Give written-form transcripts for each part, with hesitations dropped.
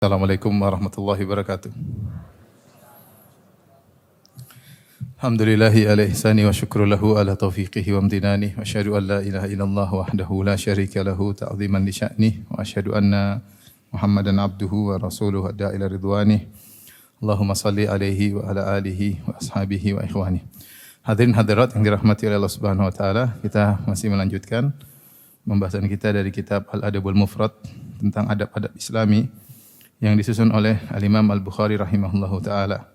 Assalamualaikum warahmatullahi wabarakatuh. Alhamdulillahi ala ihsani wa syukru lahu ala taufiqihi wa amtinani wa asyhadu an la ilaha illallah wahdahu la syarika lahu ta'ziman li sya'nih wa asyhadu anna Muhammadan abduhu wa rasuluhu adda ila ridwani. Allahumma salli alaihi wa ala alihi wa ashabihi wa ikhwani. Hadirin hadirat yang dirahmati oleh Allah Subhanahu wa taala, kita masih melanjutkan pembahasan kita dari kitab Al-Adabul Mufrad tentang adab-adab Islami yang disusun oleh Al-Imam Al-Bukhari rahimahullahu taala.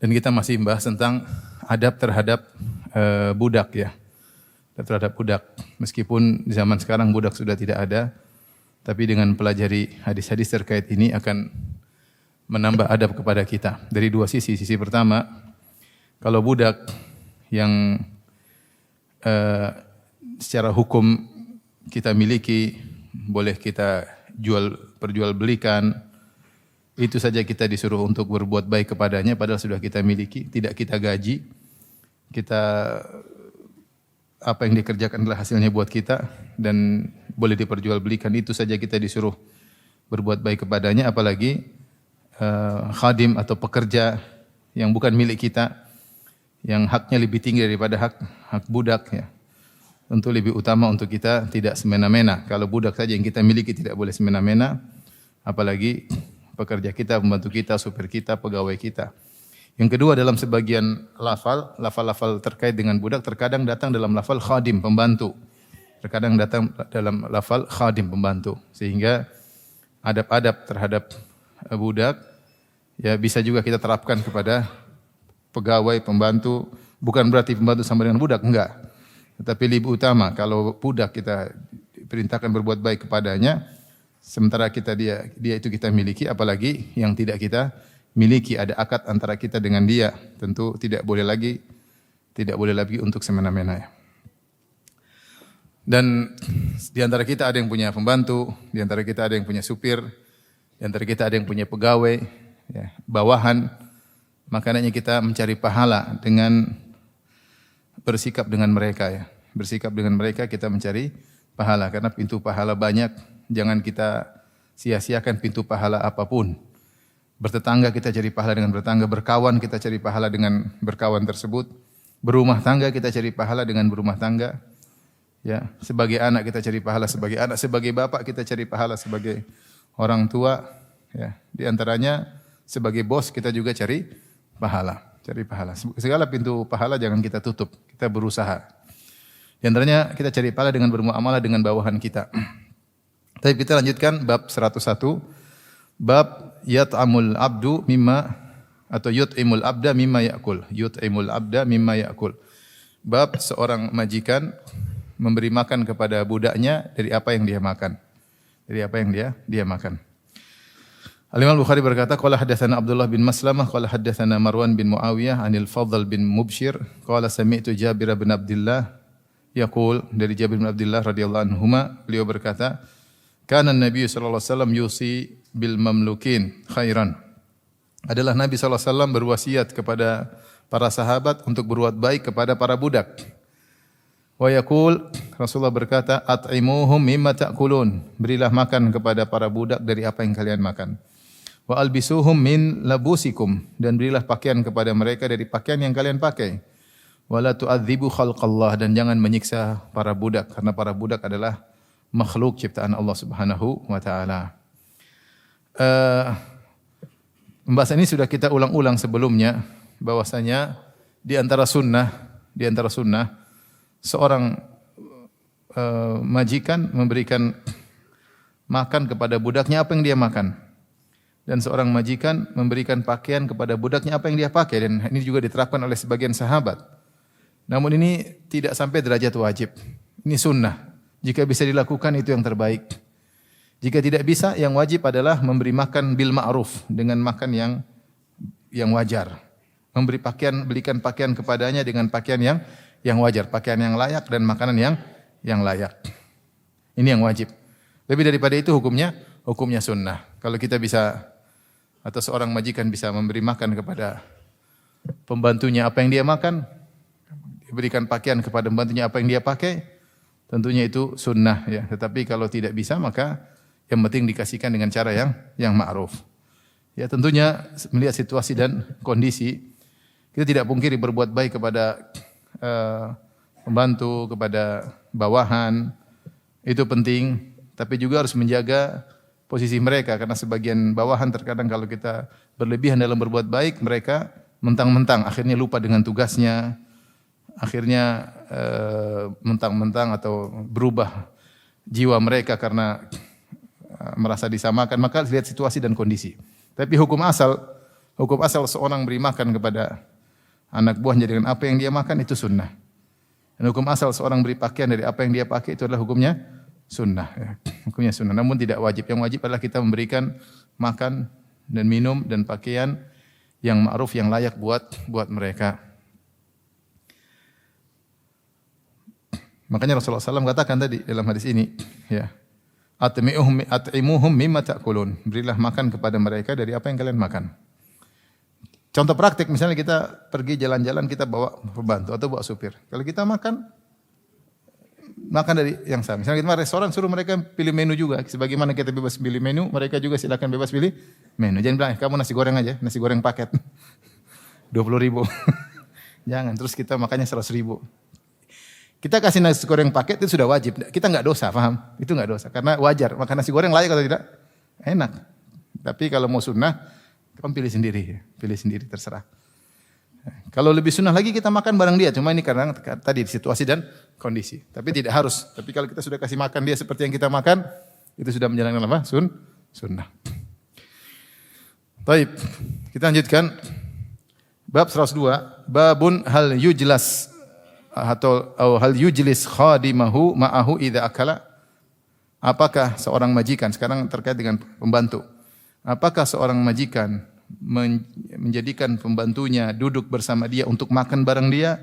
Dan kita masih membahas tentang adab terhadap budak ya. Adab terhadap budak. Meskipun di zaman sekarang budak sudah tidak ada, tapi dengan pelajari hadis-hadis terkait ini akan menambah adab kepada kita. Dari dua sisi. Sisi pertama, kalau budak yang secara hukum kita miliki, boleh kita perjualbelikan, itu saja kita disuruh untuk berbuat baik kepadanya padahal sudah kita miliki, tidak kita gaji. Apa yang dikerjakan adalah hasilnya buat kita dan boleh diperjualbelikan, itu saja kita disuruh berbuat baik kepadanya, apalagi khadim atau pekerja yang bukan milik kita, yang haknya lebih tinggi daripada hak budak ya. Tentu lebih utama untuk kita tidak semena-mena. Kalau budak saja yang kita miliki tidak boleh semena-mena, apalagi pekerja kita, pembantu kita, supir kita, pegawai kita. Yang kedua, dalam sebagian lafal terkait dengan budak terkadang datang dalam lafal khadim, pembantu. Terkadang datang dalam lafal khadim, pembantu. Sehingga adab-adab terhadap budak ya bisa juga kita terapkan kepada pegawai, pembantu. Bukan berarti pembantu sama dengan budak, enggak. Tetapi lebih utama kalau budak kita perintahkan berbuat baik kepadanya, sementara dia itu kita miliki, apalagi yang tidak kita miliki, ada akad antara kita dengan dia, tentu tidak boleh lagi untuk semena-mena ya. Dan di antara kita ada yang punya pembantu, di antara kita ada yang punya supir, di antara kita ada yang punya pegawai, ya, bawahan. Makanya kita mencari pahala dengan bersikap dengan mereka ya. Bersikap dengan mereka kita mencari pahala, karena pintu pahala banyak. Jangan kita sia-siakan pintu pahala apapun. Bertetangga kita cari pahala dengan bertetangga, berkawan kita cari pahala dengan berkawan tersebut. Berumah tangga kita cari pahala dengan berumah tangga. Ya, sebagai anak kita cari pahala sebagai anak, sebagai bapak kita cari pahala sebagai orang tua, ya. Di antaranya sebagai bos kita juga cari pahala. Segala pintu pahala jangan kita tutup, kita berusaha. Di antaranya kita cari pahala dengan bermuamalah dengan bawahan kita. Tapi kita lanjutkan bab 101. Bab yat'amul abdu mimma atau yut'imul abda mimma ya'kul. Yut'imul abda mimma ya'kul. Bab seorang majikan memberi makan kepada budaknya dari apa yang dia makan. Dari apa yang dia makan. Al-Imam Al-Bukhari berkata, qala hadatsana Abdullah bin Maslamah, qala hadatsana Marwan bin Muawiyah, anil Fadl bin Mubshir, qala sami'tu Jabir bin Abdullah yaqul, dari Jabir bin Abdullah radhiyallahu anhuma, beliau berkata, kana Nabi sallallahu alaihi wasallam yusi bil mamlukin khairan. Adalah Nabi sallallahu alaihi wasallam berwasiat kepada para sahabat untuk berbuat baik kepada para budak. Wa yaqul, Rasulullah berkata, at'imuhum mimma ta'kulun. Berilah makan kepada para budak dari apa yang kalian makan. Wa albisuhum min labusikum, dan berilah pakaian kepada mereka dari pakaian yang kalian pakai. Wa la tu'adzibu khalqallah, dan jangan menyiksa para budak, karena para budak adalah makhluk ciptaan Allah Subhanahu wa taala. Pembahasan ini sudah kita ulang-ulang sebelumnya, bahwasanya di antara sunnah seorang majikan memberikan makan kepada budaknya apa yang dia makan. Dan seorang majikan memberikan pakaian kepada budaknya apa yang dia pakai, dan ini juga diterapkan oleh sebagian sahabat. Namun ini tidak sampai derajat wajib. Ini sunnah. Jika bisa dilakukan itu yang terbaik. Jika tidak bisa, yang wajib adalah memberi makan bil ma'ruf, dengan makan yang wajar. Memberi pakaian, belikan pakaian kepadanya dengan pakaian yang wajar, pakaian yang layak dan makanan yang layak. Ini yang wajib. Lebih daripada itu hukumnya sunnah. Kalau kita bisa, atau seorang majikan bisa memberi makan kepada pembantunya apa yang dia makan, diberikan pakaian kepada pembantunya apa yang dia pakai, tentunya itu sunnah ya. Tetapi kalau tidak bisa, maka Yang penting dikasihkan dengan cara yang ma'ruf. Ya tentunya melihat situasi dan kondisi, kita tidak pungkiri berbuat baik kepada pembantu, kepada bawahan, itu penting, tapi juga harus menjaga posisi mereka, karena sebagian bawahan terkadang kalau kita berlebihan dalam berbuat baik, mereka mentang-mentang akhirnya lupa dengan tugasnya, akhirnya mentang-mentang atau berubah jiwa mereka karena merasa disamakan. Maka lihat situasi dan kondisi. Tapi hukum asal seorang beri makan kepada anak buahnya dengan apa yang dia makan itu sunnah. Dan hukum asal seorang beri pakaian dari apa yang dia pakai itu adalah hukumnya sunnah. Ya. Hukumnya sunnah, namun tidak wajib. Yang wajib adalah kita memberikan makan dan minum dan pakaian yang ma'ruf, yang layak buat mereka. Makanya Rasulullah SAW katakan tadi dalam hadis ini, ya, at'imuhum mimma ta'kulun. Berilah makan kepada mereka dari apa yang kalian makan. Contoh praktik, misalnya kita pergi jalan-jalan, kita bawa pembantu atau bawa supir. Kalau kita makan dari yang sama. Misalnya kita restoran, suruh mereka pilih menu juga. Sebagaimana kita bebas pilih menu, mereka juga silakan bebas pilih menu. Jangan bilang, kamu nasi goreng aja, nasi goreng paket. 20.000. Jangan, terus kita makannya 100.000. Kita kasih nasi goreng paket itu sudah wajib. Kita enggak dosa, paham? Itu enggak dosa. Karena wajar, makan nasi goreng layak atau tidak? Enak. Tapi kalau mau sunnah, kamu pilih sendiri terserah. Kalau lebih sunnah lagi kita makan bareng dia, cuma ini karena tadi situasi dan kondisi. Tapi tidak harus. Tapi kalau kita sudah kasih makan dia seperti yang kita makan, itu sudah menjalankan apa? Sunnah. Baik, kita lanjutkan. Bab 102, babun hal yujlas atau hal yujlis khadimahu ma'ahu idza akala. Apakah seorang majikan, sekarang terkait dengan pembantu. Apakah seorang majikan menjadikan pembantunya duduk bersama dia untuk makan bareng dia?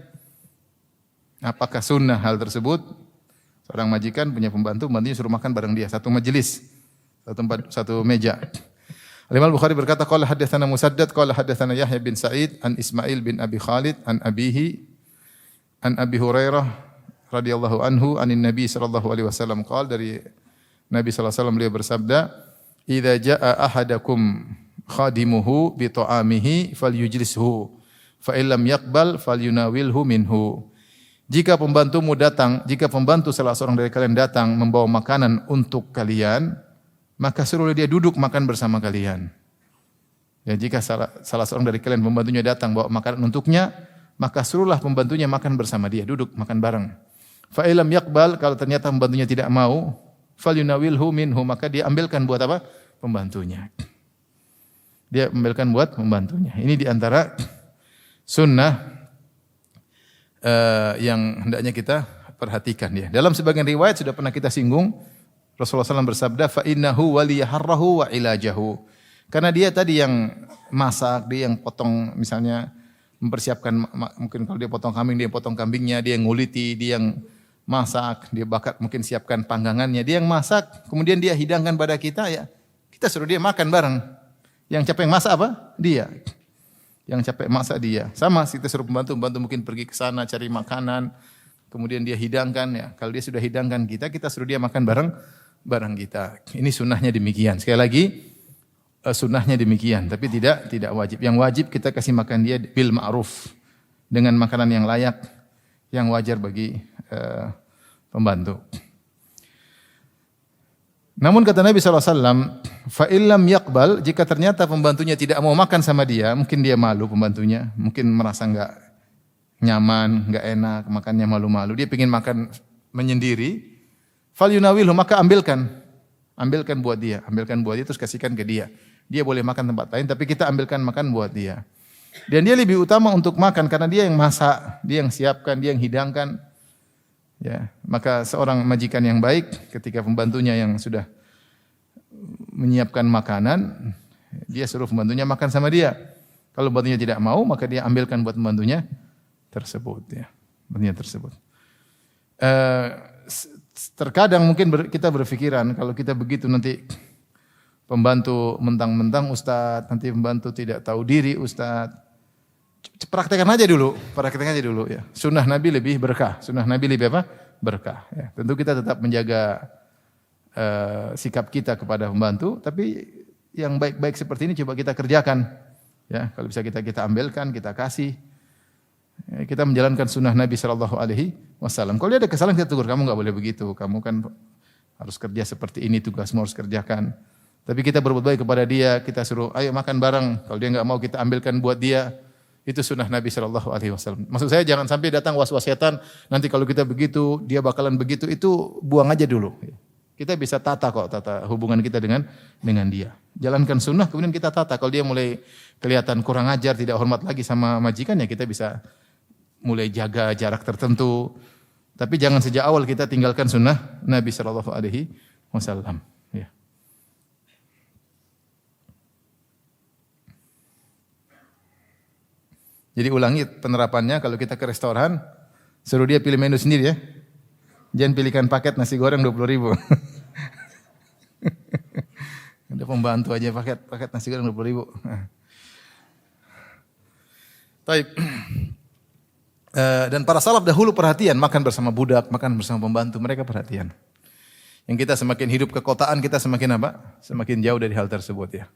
Apakah sunnah hal tersebut? Seorang majikan punya pembantu, pembantunya suruh makan bareng dia, satu majelis, satu meja. Al-Imam Bukhari berkata, qala haddatsana Musaddad, qala haddatsana Yahya bin Sa'id an Ismail bin Abi Khalid an abihi an Abi Hurairah radhiyallahu anhu anin Nabi sallallahu alaihi wasallam qala, dari Nabi sallallahu alaihi wasallam beliau bersabda, idza jaa ahadakum khadimuhu bi ta'amihi falyujlishu fa illam yaqbal falyunawilhu minhu. Jika pembantu salah seorang dari kalian datang membawa makanan untuk kalian, maka suruhlah dia duduk makan bersama kalian. Dan jika salah seorang dari kalian pembantunya datang bawa makanan untuknya, maka suruhlah pembantunya makan bersama dia, duduk makan bareng. Fa illam yaqbal, kalau ternyata pembantunya tidak mau, falyunawilhu minhu, maka dia ambilkan buat apa? Pembantunya. Dia ambilkan buat pembantunya. Ini diantara sunnah yang hendaknya kita perhatikan ya. Dalam sebagian riwayat sudah pernah kita singgung, Rasulullah SAW bersabda, fa innahu waliyaharrahu wa ilajahu. Karena dia tadi yang masak, dia yang potong, misalnya mempersiapkan, mungkin kalau dia potong kambing, dia potong kambingnya, dia yang nguliti, dia yang masak, dia bakar, mungkin siapkan panggangannya, dia yang masak, kemudian dia hidangkan pada kita, ya kita suruh dia makan bareng. Yang capek masak apa? Dia. Yang capek masak dia. Sama, kita suruh pembantu mungkin pergi ke sana cari makanan, kemudian dia hidangkan, ya. Kalau dia sudah hidangkan kita suruh dia makan bareng kita. Ini sunnahnya demikian. Sekali lagi, sunnahnya demikian, tapi tidak wajib. Yang wajib kita kasih makan dia bil ma'ruf, dengan makanan yang layak, yang wajar bagi pembantu. Namun kata Nabi SAW, fa illam yaqbal, jika ternyata pembantunya tidak mau makan sama dia, mungkin dia malu pembantunya, mungkin merasa enggak nyaman, enggak enak, makannya malu-malu, dia ingin makan menyendiri, falyunawilhu, maka ambilkan buat dia terus kasihkan ke dia. Dia boleh makan tempat lain, tapi kita ambilkan makan buat dia. Dan dia lebih utama untuk makan karena dia yang masak, dia yang siapkan, dia yang hidangkan. Ya, maka seorang majikan yang baik ketika pembantunya yang sudah menyiapkan makanan, dia suruh pembantunya makan sama dia. Kalau pembantunya tidak mau, maka dia ambilkan buat pembantunya tersebut. Ya, pembantunya tersebut. Terkadang mungkin kita berpikiran kalau kita begitu nanti pembantu mentang-mentang Ustadz, nanti pembantu tidak tahu diri Ustadz. Praktekkan aja dulu ya. Sunnah Nabi lebih berkah. Sunnah Nabi lebih apa? Berkah. Ya. Tentu kita tetap menjaga sikap kita kepada pembantu, tapi yang baik-baik seperti ini coba kita kerjakan. Ya, kalau bisa kita ambilkan, kita kasih. Kita menjalankan sunnah Nabi Shallallahu Alaihi Wasallam. Kalau dia ada kesalahan kita tegur, kamu nggak boleh begitu. Kamu kan harus kerja seperti ini, tugasmu harus kerjakan. Tapi kita berbuat baik kepada dia, kita suruh, ayo makan bareng. Kalau dia nggak mau, kita ambilkan buat dia. Itu sunnah Nabi Shallallahu Alaihi Wasallam. Maksud saya jangan sampai datang was-was setan. Nanti kalau kita begitu, dia bakalan begitu. Itu buang aja dulu. Kita bisa tata hubungan kita dengan dia. Jalankan sunnah, kemudian kita tata. Kalau dia mulai kelihatan kurang ajar, tidak hormat lagi sama majikan, ya kita bisa mulai jaga jarak tertentu. Tapi jangan sejak awal kita tinggalkan sunnah Nabi Shallallahu Alaihi Wasallam. Ya. Jadi ulangi penerapannya, kalau kita ke restoran, suruh dia pilih menu sendiri ya. Jangan pilihkan paket nasi goreng 20.000. Ada pembantu aja paket nasi goreng 20.000. Taib. Dan para salaf dahulu perhatian, makan bersama budak, makan bersama pembantu, mereka perhatian. Yang kita semakin hidup kekotaan, kita semakin apa? Semakin jauh dari hal tersebut ya.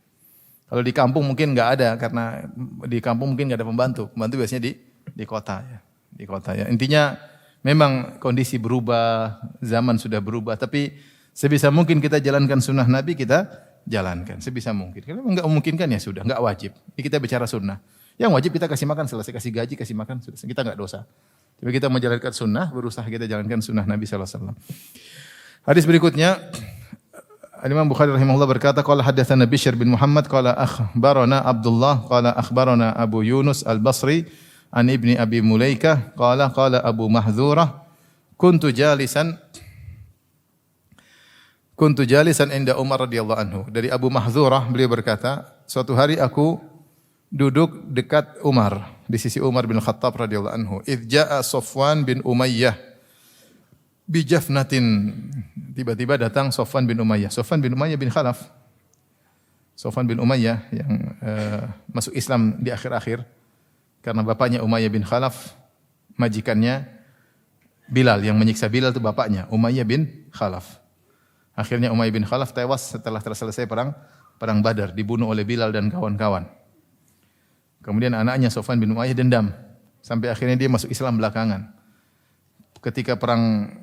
Kalau di kampung mungkin nggak ada, karena di kampung mungkin nggak ada pembantu. Pembantu biasanya di kota ya. Di kota ya. Intinya memang kondisi berubah, zaman sudah berubah. Tapi sebisa mungkin kita jalankan sunnah Nabi, kita jalankan sebisa mungkin. Kalau nggak memungkinkan ya sudah, nggak wajib. Ini kita bicara sunnah. Yang wajib kita kasih makan, selesai kasih gaji, kasih makan, sudah. Kita nggak dosa. Tapi kita menjalankan sunnah, berusaha kita jalankan sunnah Nabi sallallahu alaihi wasallam. Hadis berikutnya, Imam Bukhari rahimahullah berkata, qala hadatsana Bishr bin Muhammad qala akhbarana Abdullah qala akhbarana Abu Yunus Al-Basri an Ibni Abi Mulaikah qala Abu Mahdzurah kuntu jalisan inda Umar radhiyallahu anhu. Dari Abu Mahdzurah beliau berkata, suatu hari aku duduk dekat Umar, di sisi Umar bin Khattab radhiyallahu anhu. Idz jaa Safwan bin Umayyah bi jafnatin. Tiba-tiba datang Safwan bin Umayyah. Safwan bin Umayyah bin Khalaf. Safwan bin Umayyah yang masuk Islam di akhir-akhir karena bapaknya Umayyah bin Khalaf, majikannya Bilal, yang menyiksa Bilal itu bapaknya Umayyah bin Khalaf. Akhirnya Umayyah bin Khalaf tewas setelah selesai perang Badar, dibunuh oleh Bilal dan kawan-kawan. Kemudian anaknya Safwan bin Umayyah dendam sampai akhirnya dia masuk Islam belakangan. Ketika perang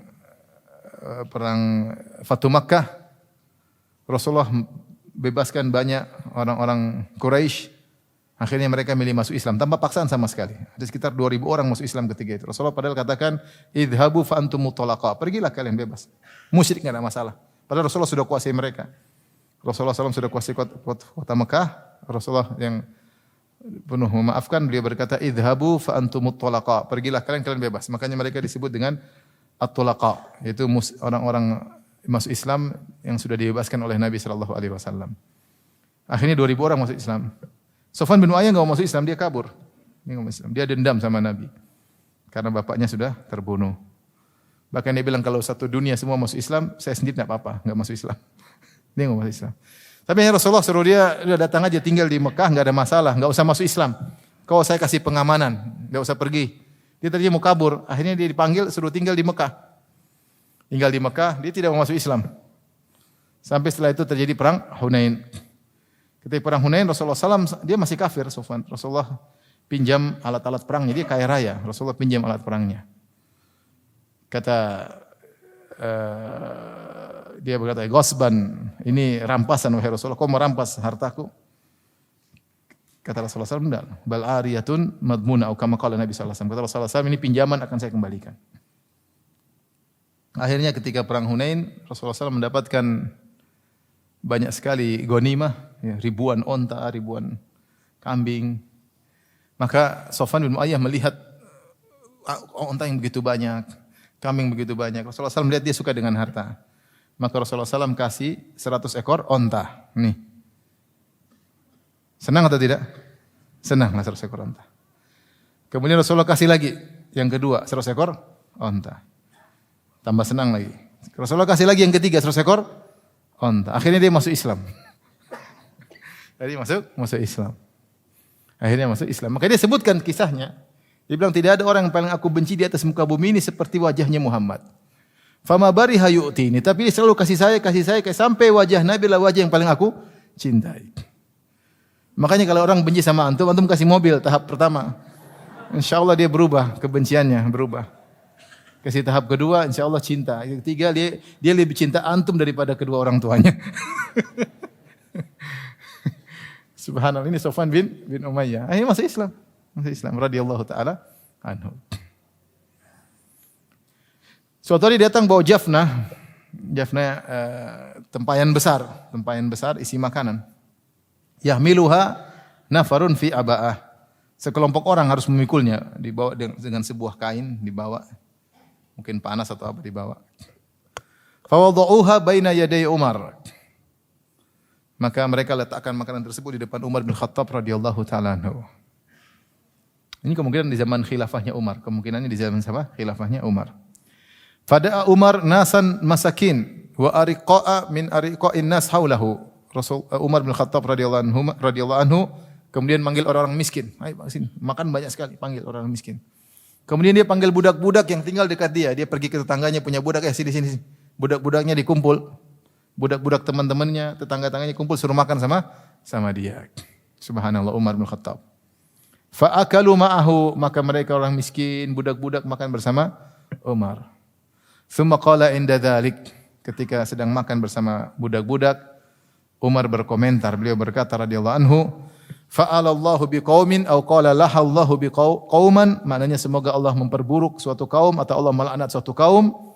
Fatu Makkah, Rasulullah bebaskan banyak orang-orang Quraisy. Akhirnya mereka milih masuk Islam tanpa paksaan sama sekali. Ada sekitar 2.000 orang masuk Islam ketika itu. Rasulullah padahal katakan, idhabu fa antum mutalaqa. Pergilah kalian bebas. Musyrik enggak ada masalah. Padahal Rasulullah sudah kuasai mereka. Rasulullah SAW sudah kuasai kota Mekah. Rasulullah yang penuh memaafkan, beliau berkata, idhabu fa antum mutalaqa. Pergilah kalian bebas. Makanya mereka disebut dengan at-tulaqa, yaitu orang-orang masuk Islam yang sudah dibebaskan oleh Nabi sallallahu alaihi wasallam. Akhirnya 2.000 orang masuk Islam. Safwan bin Umayyah enggak mau masuk Islam, dia kabur. Dia dendam sama Nabi karena bapaknya sudah terbunuh. Bahkan dia bilang kalau satu dunia semua masuk Islam, saya sendiri enggak apa-apa, enggak masuk Islam. Dia enggak masuk Islam. Tapi Rasulullah suruh dia datang aja tinggal di Mekah, enggak ada masalah, enggak usah masuk Islam. Kau saya kasih pengamanan, enggak usah pergi. Dia tadinya mau kabur, akhirnya dia dipanggil suruh tinggal di Mekah. Tinggal di Mekah, dia tidak mau masuk Islam. Sampai setelah itu terjadi perang Hunain. Ketika perang Hunain, Rasulullah SAW, dia masih kafir. Rasulullah pinjam alat-alat perangnya, dia kaya raya. Rasulullah pinjam alat perangnya. Kata dia berkata, "Ghasban, ini rampasan wahai Rasulullah, kau merampas hartaku?" Kata Rasulullah SAW, "Enggak, bal ariyatun madmuna," atau kama qala Nabi sallallahu alaihi wasallam. Kata Rasulullah SAW, ini pinjaman akan saya kembalikan. Akhirnya ketika perang Hunain, Rasulullah SAW mendapatkan banyak sekali ghanimah, ya, ribuan onta, ribuan kambing. Maka Safwan bin Umayyah melihat onta yang begitu banyak, kambing begitu banyak. Rasulullah SAW melihat dia suka dengan harta. Maka Rasulullah SAW kasih 100 ekor onta. Nih. Senang atau tidak? Senanglah 100 ekor onta. Kemudian Rasulullah kasih lagi yang kedua 100 ekor onta. Tambah senang lagi. Rasulullah kasih lagi yang ketiga 100 ekor onta. Akhirnya dia masuk Islam. Jadi masuk Islam. Akhirnya masuk Islam. Maka dia sebutkan kisahnya. Dia bilang tidak ada orang yang paling aku benci di atas muka bumi ini seperti wajahnya Muhammad. Fama bariha yu'tini, tapi dia selalu kasih saya sampai wajah Nabi lah wajah yang paling aku cintai. Makanya kalau orang benci sama antum kasih mobil tahap pertama. Insyaallah dia berubah, kebenciannya berubah. Kasih tahap kedua, insyaallah cinta. Yang ketiga dia lebih cinta antum daripada kedua orang tuanya. Subhanallah, ini Sofwan bin Umayyah. Akhirnya masuk Islam radhiyallahu taala anhu. Suatu hari datang bawa jafnah tempayan besar isi makanan. Yahmiluha nafarun fi aba'ah. Sekelompok orang harus memikulnya, dibawa dengan sebuah kain, dibawa. Mungkin panas atau apa dibawa. Fa wada'uha baina yaday Umar. Maka mereka letakkan makanan tersebut di depan Umar bin Khattab radhiyallahu taala anhu. Ini kemungkinan di zaman khilafahnya Umar, kemungkinannya di zaman siapa? Khilafahnya Umar. Fada'a Umar nasan masakin wa ariqa'a min ariqa'in nas haulahu. Umar bin Khattab radhiyallahu anhu kemudian manggil orang-orang miskin. Ayo sini, makan banyak sekali, panggil orang miskin. Kemudian dia panggil budak-budak yang tinggal dekat dia. Dia pergi ke tetangganya punya budak, sini. Budak-budaknya dikumpul. Budak-budak teman-temannya, tetangga-tangganya kumpul suruh makan sama dia. Subhanallah, Umar bin Khattab. Fa'akalu ma'ahu, maka mereka orang miskin, budak-budak makan bersama Umar. Tsumma qala inda dzalik, ketika sedang makan bersama budak-budak, Umar berkomentar, beliau berkata radhiyallahu anhu, fa'alallahu biqaumin aw qala lahallahu biqauman, maknanya semoga Allah memperburuk suatu kaum atau Allah melaknat suatu kaum.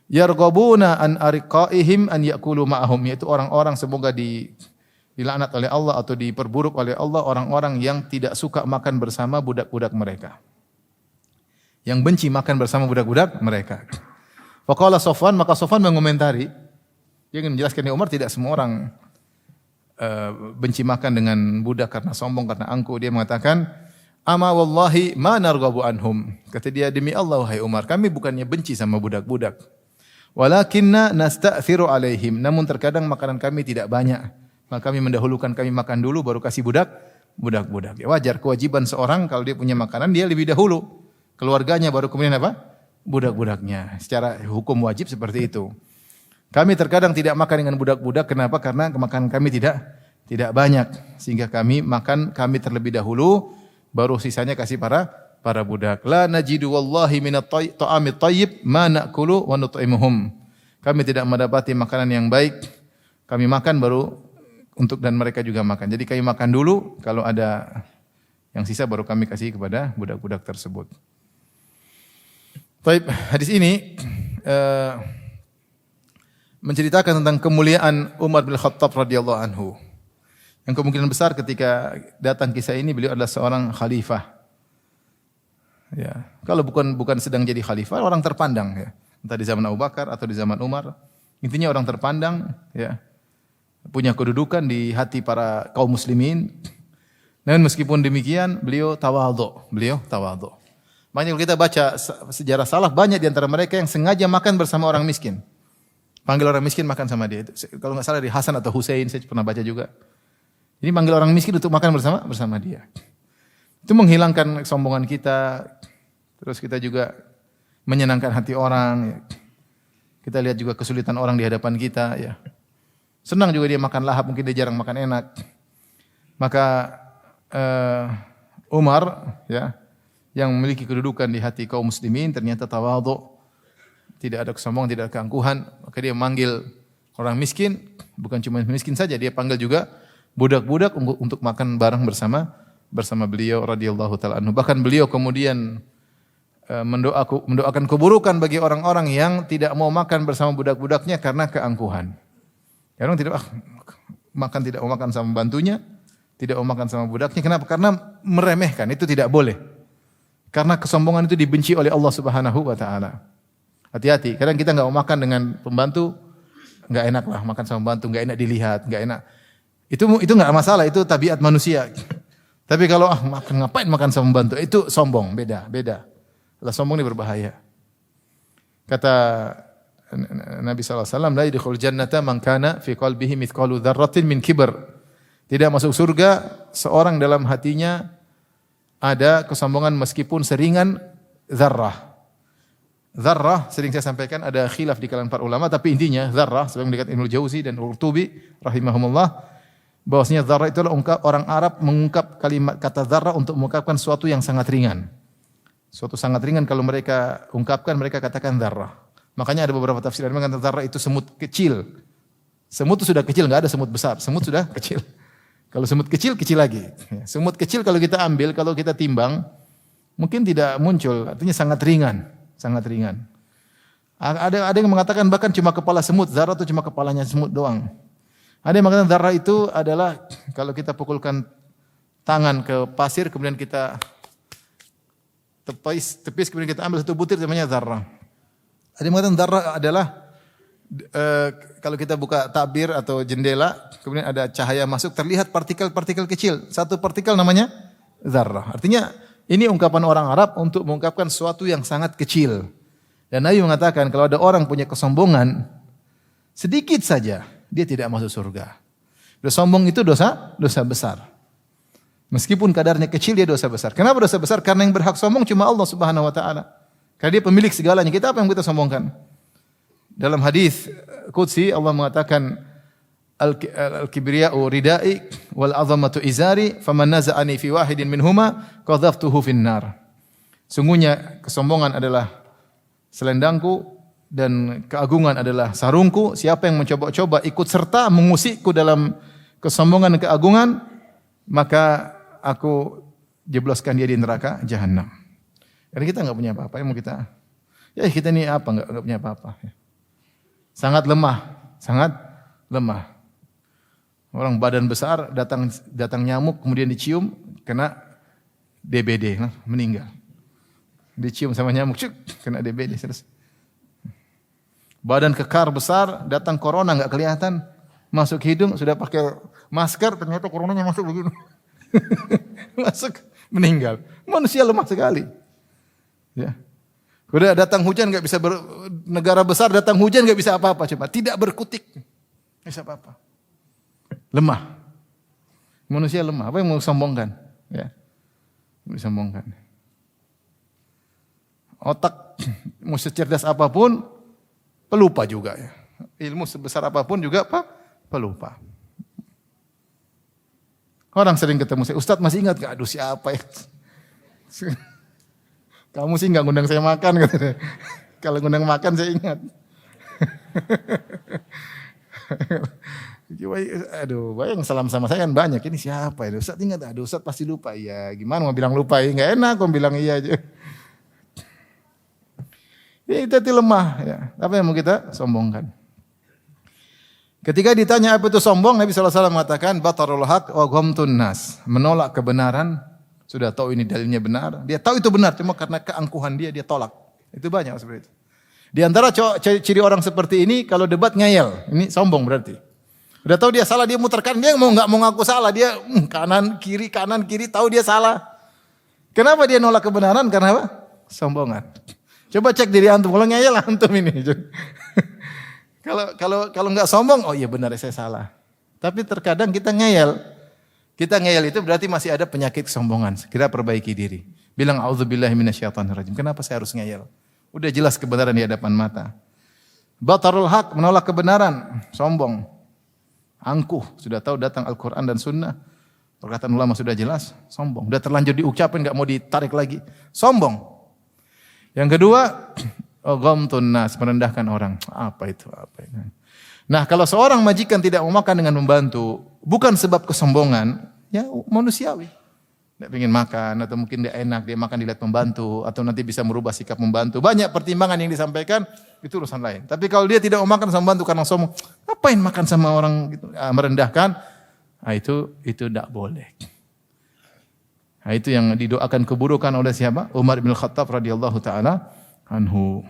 Yarghabuna an ariqaihim an yakulu ma'ahum, yaitu orang-orang semoga dilaknat oleh Allah atau diperburuk oleh Allah orang-orang yang tidak suka makan bersama budak-budak mereka. Yang benci makan bersama budak-budak mereka. Faqala Sofwan, maka Sofwan mengomentari, dia ingin menjelaskan Umar tidak semua orang benci makan dengan budak karena sombong, karena angkuh. Dia mengatakan, ama wallahi ma narghabu anhum. Kata dia, demi Allah wahai Umar, kami bukannya benci sama budak-budak. Walakinna nasta'thiru alaihim. Namun terkadang makanan kami tidak banyak. Maka kami mendahulukan, kami makan dulu baru kasih budak-budak. Ya wajar, kewajiban seorang kalau dia punya makanan dia lebih dahulu. Keluarganya baru kemudian apa? Budak-budaknya. Secara hukum wajib seperti itu. Kami terkadang tidak makan dengan budak-budak. Kenapa? Karena makanan kami tidak banyak. Sehingga kami terlebih dahulu, baru sisanya kasih para budak. La najidu wallahi minat ta'amit tayyib ma na'kulu wa nut'imuhum. Kami tidak mendapati makanan yang baik. Kami makan baru dan mereka juga makan. Jadi kami makan dulu, kalau ada yang sisa baru kami kasih kepada budak-budak tersebut. Baik, hadis ini menceritakan tentang kemuliaan Umar bin Khattab radhiyallahu anhu. Yang kemungkinan besar ketika datang kisah ini beliau adalah seorang khalifah. Ya, kalau bukan sedang jadi khalifah, orang terpandang ya. Entah di zaman Abu Bakar atau di zaman Umar, intinya orang terpandang ya. Punya kedudukan di hati para kaum muslimin. Namun meskipun demikian, beliau tawadhu. Makanya kalau kita baca sejarah salaf, banyak di antara mereka yang sengaja makan bersama orang miskin. Panggil orang miskin makan sama dia. Kalau enggak salah di Hasan atau Husain, saya pernah baca juga. Ini manggil orang miskin untuk makan bersama dia. Itu menghilangkan kesombongan kita. Terus kita juga menyenangkan hati orang. Kita lihat juga kesulitan orang di hadapan kita. Ya. Senang juga dia makan lahap, mungkin dia jarang makan enak. Maka Umar ya, yang memiliki kedudukan di hati kaum muslimin ternyata tawadhu. Tidak ada kesombongan, tidak ada keangkuhan. Maka dia manggil orang miskin. Bukan cuma miskin saja, dia panggil juga budak-budak untuk makan bareng bersama beliau radhiyallahu taala anhu. Bahkan beliau kemudian mendoakan keburukan bagi orang-orang yang tidak mau makan bersama budak-budaknya karena keangkuhan. Orang tidak mau makan sama bantunya, tidak mau makan sama budaknya. Kenapa? Karena meremehkan, itu tidak boleh. Karena kesombongan itu dibenci oleh Allah Subhanahu wa taala. Hati-hati, kadang kita enggak mau makan dengan pembantu, enggak enak lah makan sama pembantu, enggak enak dilihat, enggak enak. Itu enggak masalah, itu tabiat manusia. Tapi kalau ngapain makan sama pembantu, itu sombong, beda. Allah sombong ini berbahaya. Kata Nabi SAW, la yadkhul jannata man kana fi qalbihi mithqalu dzarratin min kibr. Tidak masuk surga seorang dalam hatinya ada kesombongan meskipun seringan zarrah. Dzarrah sering saya sampaikan ada khilaf di kalangan para ulama, tapi intinya dzarrah sebagaimana dikatakan Ibnu Jauzi dan Qurtubi rahimahumullah, bahwasanya dzarrah itu adalah orang Arab mengungkap kalimat kata dzarrah untuk mengungkapkan sesuatu yang sangat ringan. Suatu sangat ringan kalau mereka ungkapkan, mereka katakan dzarrah. Makanya ada beberapa tafsir yang mengatakan dzarrah itu semut kecil. Semut itu sudah kecil, enggak ada semut besar. Semut sudah kecil. Kalau semut kecil, kecil lagi. Semut kecil kalau kita ambil, kalau kita timbang, mungkin tidak muncul, artinya sangat ringan. Sangat ringan. Ada yang mengatakan bahkan cuma kepala semut, dzarrah itu cuma kepalanya semut doang. Ada yang mengatakan dzarrah itu adalah kalau kita pukulkan tangan ke pasir kemudian kita tepis kemudian kita ambil satu butir namanya dzarrah. Ada yang mengatakan dzarrah adalah kalau kita buka tabir atau jendela kemudian ada cahaya masuk terlihat partikel-partikel kecil. Satu partikel namanya dzarrah. Artinya ini ungkapan orang Arab untuk mengungkapkan sesuatu yang sangat kecil. Dan Nabi mengatakan kalau ada orang punya kesombongan sedikit saja, dia tidak masuk surga. Sombong itu dosa besar. Meskipun kadarnya kecil dia dosa besar. Kenapa dosa besar? Karena yang berhak sombong cuma Allah Subhanahu wa taala. Karena dia pemilik segalanya. Kita apa yang kita sombongkan? Dalam hadis qudsi Allah mengatakan al-kibriya'u ridai wal 'azamatu izari faman naza'ani fi wahidin minhuma qadhaftuhu finnar. Sungguhnya kesombongan adalah selendangku dan keagungan adalah sarungku. Siapa yang mencoba-coba ikut serta mengusikku dalam kesombongan dan keagungan, maka aku jebloskan dia di neraka jahanam. Karena kita enggak punya apa-apa, yang mau kita kita ini apa enggak punya apa-apa. Sangat lemah. Orang badan besar datang nyamuk kemudian dicium kena DBD meninggal. Dicium sama nyamuk kena DBD selesai. Badan kekar besar datang corona enggak kelihatan masuk hidung sudah pakai masker ternyata coronanya masuk begini. Masuk meninggal. Manusia lemah sekali. Ya. Udah datang hujan enggak bisa negara besar datang hujan enggak bisa apa-apa coba. Tidak berkutik. Enggak bisa apa-apa. Lemah. Manusia lemah. Apa yang mau sombongkan? Ya. Mau sombongkan. Otak mau secerdas apapun pelupa juga ya. Ilmu sebesar apapun juga pelupa. Orang sering ketemu saya, Ustaz masih ingat enggak? Aduh siapa ya? Kamu sih enggak ngundang saya makan katanya. Kalau ngundang makan saya ingat. Aduh, bayang salam sama saya kan banyak. Ini siapa ya? Ustaz ingat? Aduh, Ustaz pasti lupa. Ya, gimana mau bilang lupa? Ya, enggak enak kok bilang iya aja. Ya, itu lemah. Ya. Apa yang mau kita sombongkan? Ketika ditanya apa itu sombong, Nabi SAW mengatakan, batarul haq wa ghamtun nas. Menolak kebenaran, sudah tahu ini dalilnya benar. Dia tahu itu benar, cuma karena keangkuhan dia tolak. Itu banyak seperti itu. Di antara ciri orang seperti ini, kalau debat ngeyel. Ini sombong berarti. Udah tahu dia salah, dia muter kanan, dia nggak mau ngaku salah, dia kanan kiri, tahu dia salah. Kenapa dia nolak kebenaran? Karena apa? Sombongan. Coba cek diri antum, kalau ngeyel antum ini. Kalau nggak sombong, oh iya benar saya salah. Tapi terkadang kita ngeyel. Kita ngeyel itu berarti masih ada penyakit kesombongan. Kita perbaiki diri. Bilang auzubillahi minasyaitonirrajim. Kenapa saya harus ngeyel? Udah jelas kebenaran di hadapan mata. Batarul haq, menolak kebenaran, sombong. Angkuh, sudah tahu datang Al-Quran dan Sunnah. Perkataan ulama sudah jelas, sombong. Sudah terlanjur diucapin, enggak mau ditarik lagi. Sombong. Yang kedua, ghamtun nas, merendahkan orang. Apa itu? Nah, kalau seorang majikan tidak mau makan dengan membantu, bukan sebab kesombongan, ya manusiawi. Tidak ingin makan, atau mungkin dia enak, dia makan dilihat pembantu, atau nanti bisa merubah sikap membantu. Banyak pertimbangan yang disampaikan, itu urusan lain. Tapi kalau dia tidak mau makan sama membantu karena sombong, ngapain makan sama orang gitu, merendahkan, itu tidak boleh. Nah, itu yang didoakan keburukan oleh siapa? Umar bin Khattab radhiyallahu taala anhu.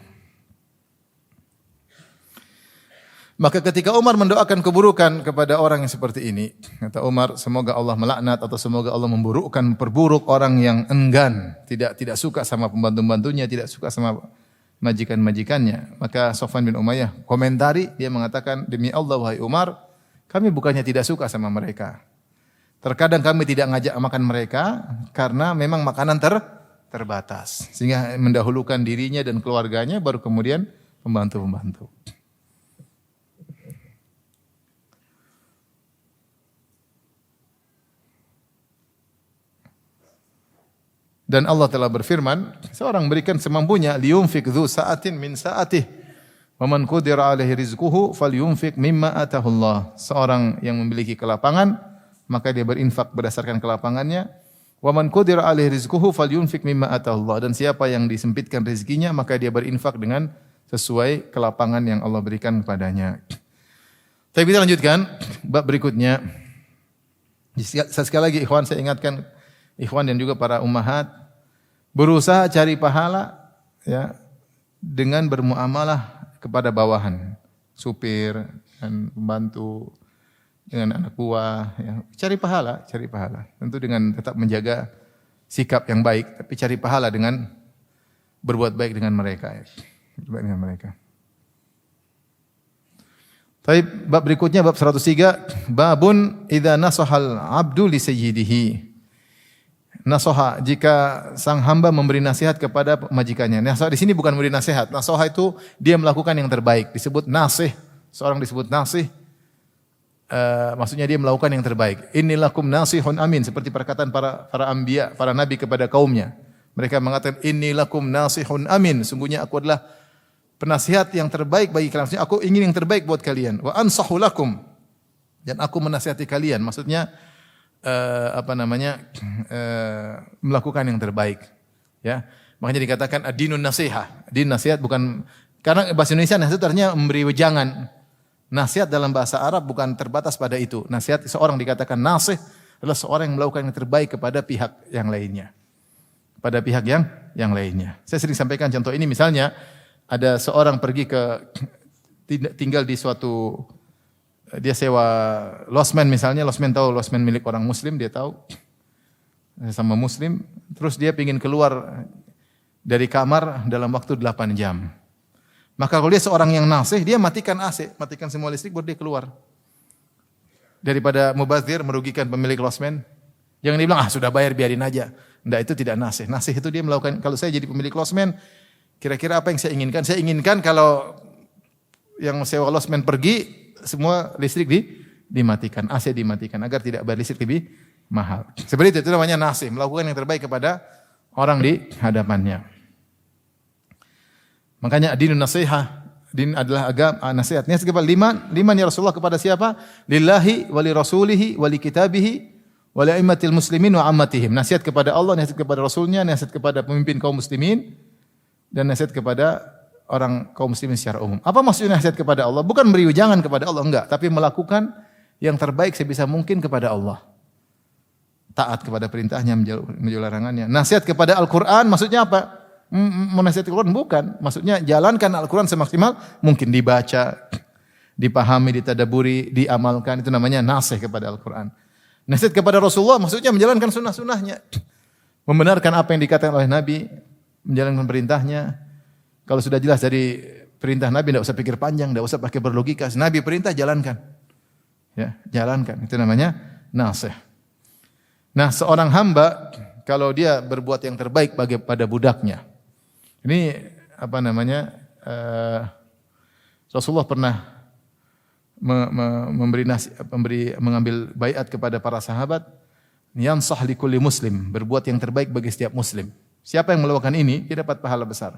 Maka ketika Umar mendoakan keburukan kepada orang yang seperti ini, kata Umar, semoga Allah melaknat atau semoga Allah memperburuk orang yang enggan, tidak suka sama pembantu-pembantunya, tidak suka sama majikan-majikannya. Maka Sofwan bin Umayyah komentari, dia mengatakan, demi Allah wahai Umar, kami bukannya tidak suka sama mereka. Terkadang kami tidak ngajak makan mereka karena memang makanan terbatas. Sehingga mendahulukan dirinya dan keluarganya baru kemudian pembantu-pembantu. Dan Allah telah berfirman, seorang berikan semampunya, liyunfik dzu sa'atin min sa'atih, wa man qudira 'alaihi rizquhu falyunfik mimma atahu Allah. Seorang yang memiliki kelapangan, maka dia berinfak berdasarkan kelapangannya. Wa man qudira 'alaihi rizquhu falyunfik mimma atahu Allah. Dan siapa yang disempitkan rezekinya, maka dia berinfak dengan sesuai kelapangan yang Allah berikan kepadanya. Tapi kita lanjutkan bab berikutnya. Sekali lagi ikhwan, saya ingatkan ikhwan dan juga para ummahat, berusaha cari pahala ya dengan bermuamalah kepada bawahan, supir dan pembantu, dengan anak buah ya. Cari pahala. Tentu dengan tetap menjaga sikap yang baik, tapi cari pahala dengan berbuat baik dengan mereka ya. Berbuat dengan mereka. Tapi bab berikutnya bab 103, babun idza nasahal abdu li sayyidihi. Nasoha, jika sang hamba memberi nasihat kepada majikannya. Nasoha di sini bukan memberi nasihat. Nasoha itu dia melakukan yang terbaik. Disebut nasih. Seorang disebut nasih. Maksudnya dia melakukan yang terbaik. Innilakum nasihun amin. Seperti perkataan para anbiya, para nabi kepada kaumnya. Mereka mengatakan innilakum nasihun amin. Sungguhnya aku adalah penasihat yang terbaik bagi kalian. Maksudnya aku ingin yang terbaik buat kalian. Wa ansahu lakum. Dan aku menasihati kalian. Maksudnya melakukan yang terbaik ya, makanya dikatakan ad-dinun nasiha. Din nasihat bukan, karena bahasa Indonesia nasihat itu artinya memberi wejangan. Nasihat dalam bahasa Arab bukan terbatas pada itu. Nasihat seorang dikatakan nasih adalah seorang yang melakukan yang terbaik kepada pihak yang lainnya, pada pihak yang lainnya. Saya sering sampaikan contoh ini, misalnya ada seorang pergi tinggal di suatu, dia sewa losmen misalnya, losmen milik orang muslim, dia tahu sama muslim, terus dia ingin keluar dari kamar dalam waktu 8 jam. Maka kalau dia seorang yang nasih, dia matikan AC, matikan semua listrik baru dia keluar. Daripada mubazir merugikan pemilik losmen, jangan dibilang sudah bayar biarin aja. Enggak, itu tidak nasih. Nasih itu dia melakukan, kalau saya jadi pemilik losmen, kira-kira apa yang saya inginkan? Saya inginkan kalau yang sewa losmen pergi, semua listrik dimatikan, AC dimatikan agar tidak bayar listrik lebih mahal. Seperti itu namanya nasih, melakukan yang terbaik kepada orang di hadapannya. Makanya dinun nasihah, din adalah agama nasihat. Nasihat kepada liman ya Rasulullah, kepada siapa? Lillahi wa li rasulihi wa li kitabihi wa li aimmatil muslimin wa ammatihim. Nasihat kepada Allah, nasihat kepada Rasulnya, nasihat kepada pemimpin kaum muslimin, dan nasihat kepada orang kaum muslimin secara umum. Apa maksudnya nasihat kepada Allah? Bukan beri wejangan kepada Allah, enggak, tapi melakukan yang terbaik sebisa mungkin kepada Allah. Taat kepada perintahnya, menjauhi larangannya. Nasihat kepada Al-Qur'an maksudnya apa? Menasihati Al-Qur'an bukan, maksudnya jalankan Al-Qur'an semaksimal mungkin, dibaca, dipahami, ditadaburi, diamalkan, itu namanya nasihat kepada Al-Qur'an. Nasihat kepada Rasulullah maksudnya menjalankan sunnah-sunnahnya. Membenarkan apa yang dikatakan oleh Nabi, menjalankan perintahnya. Kalau sudah jelas dari perintah Nabi, tidak usah pikir panjang, tidak usah pakai berlogika. Nabi perintah, jalankan. Ya, jalankan. Itu namanya nasih. Nah, seorang hamba kalau dia berbuat yang terbaik pada budaknya. Ini apa namanya? Rasulullah pernah mengambil baiat kepada para sahabat, yansah likulli muslim, berbuat yang terbaik bagi setiap muslim. Siapa yang melakukan ini, dia dapat pahala besar.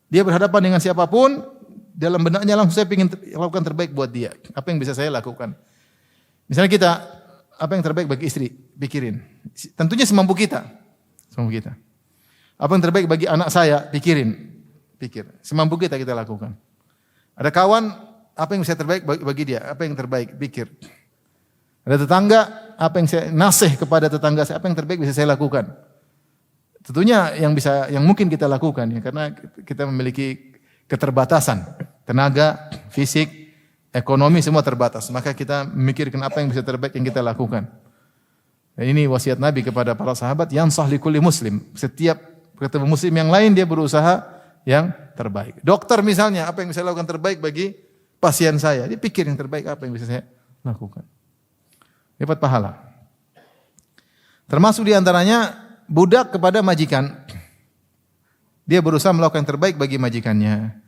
Dia berhadapan dengan siapapun, dalam benaknya langsung saya ingin lakukan terbaik buat dia. Apa yang bisa saya lakukan? Misalnya kita, apa yang terbaik bagi istri? Pikirin. Tentunya semampu kita. Semampu kita. Apa yang terbaik bagi anak saya? Pikirin. Pikir. Semampu kita lakukan. Ada kawan, apa yang bisa terbaik bagi dia? Apa yang terbaik? Pikir. Ada tetangga, apa yang saya nasih kepada tetangga saya? Apa yang terbaik bisa saya lakukan? Tentunya yang mungkin kita lakukan ya, karena kita memiliki keterbatasan, tenaga, fisik, ekonomi semua terbatas. Maka kita memikirkan apa yang bisa terbaik yang kita lakukan. Dan ini wasiat Nabi kepada para sahabat, yansah likulli muslim. Setiap ketemu muslim yang lain dia berusaha yang terbaik. Dokter misalnya, apa yang bisa lakukan terbaik bagi pasien saya? Dia pikir yang terbaik apa yang bisa saya lakukan. Dapat pahala. Termasuk diantaranya budak kepada majikan. Dia berusaha melakukan yang terbaik bagi majikannya.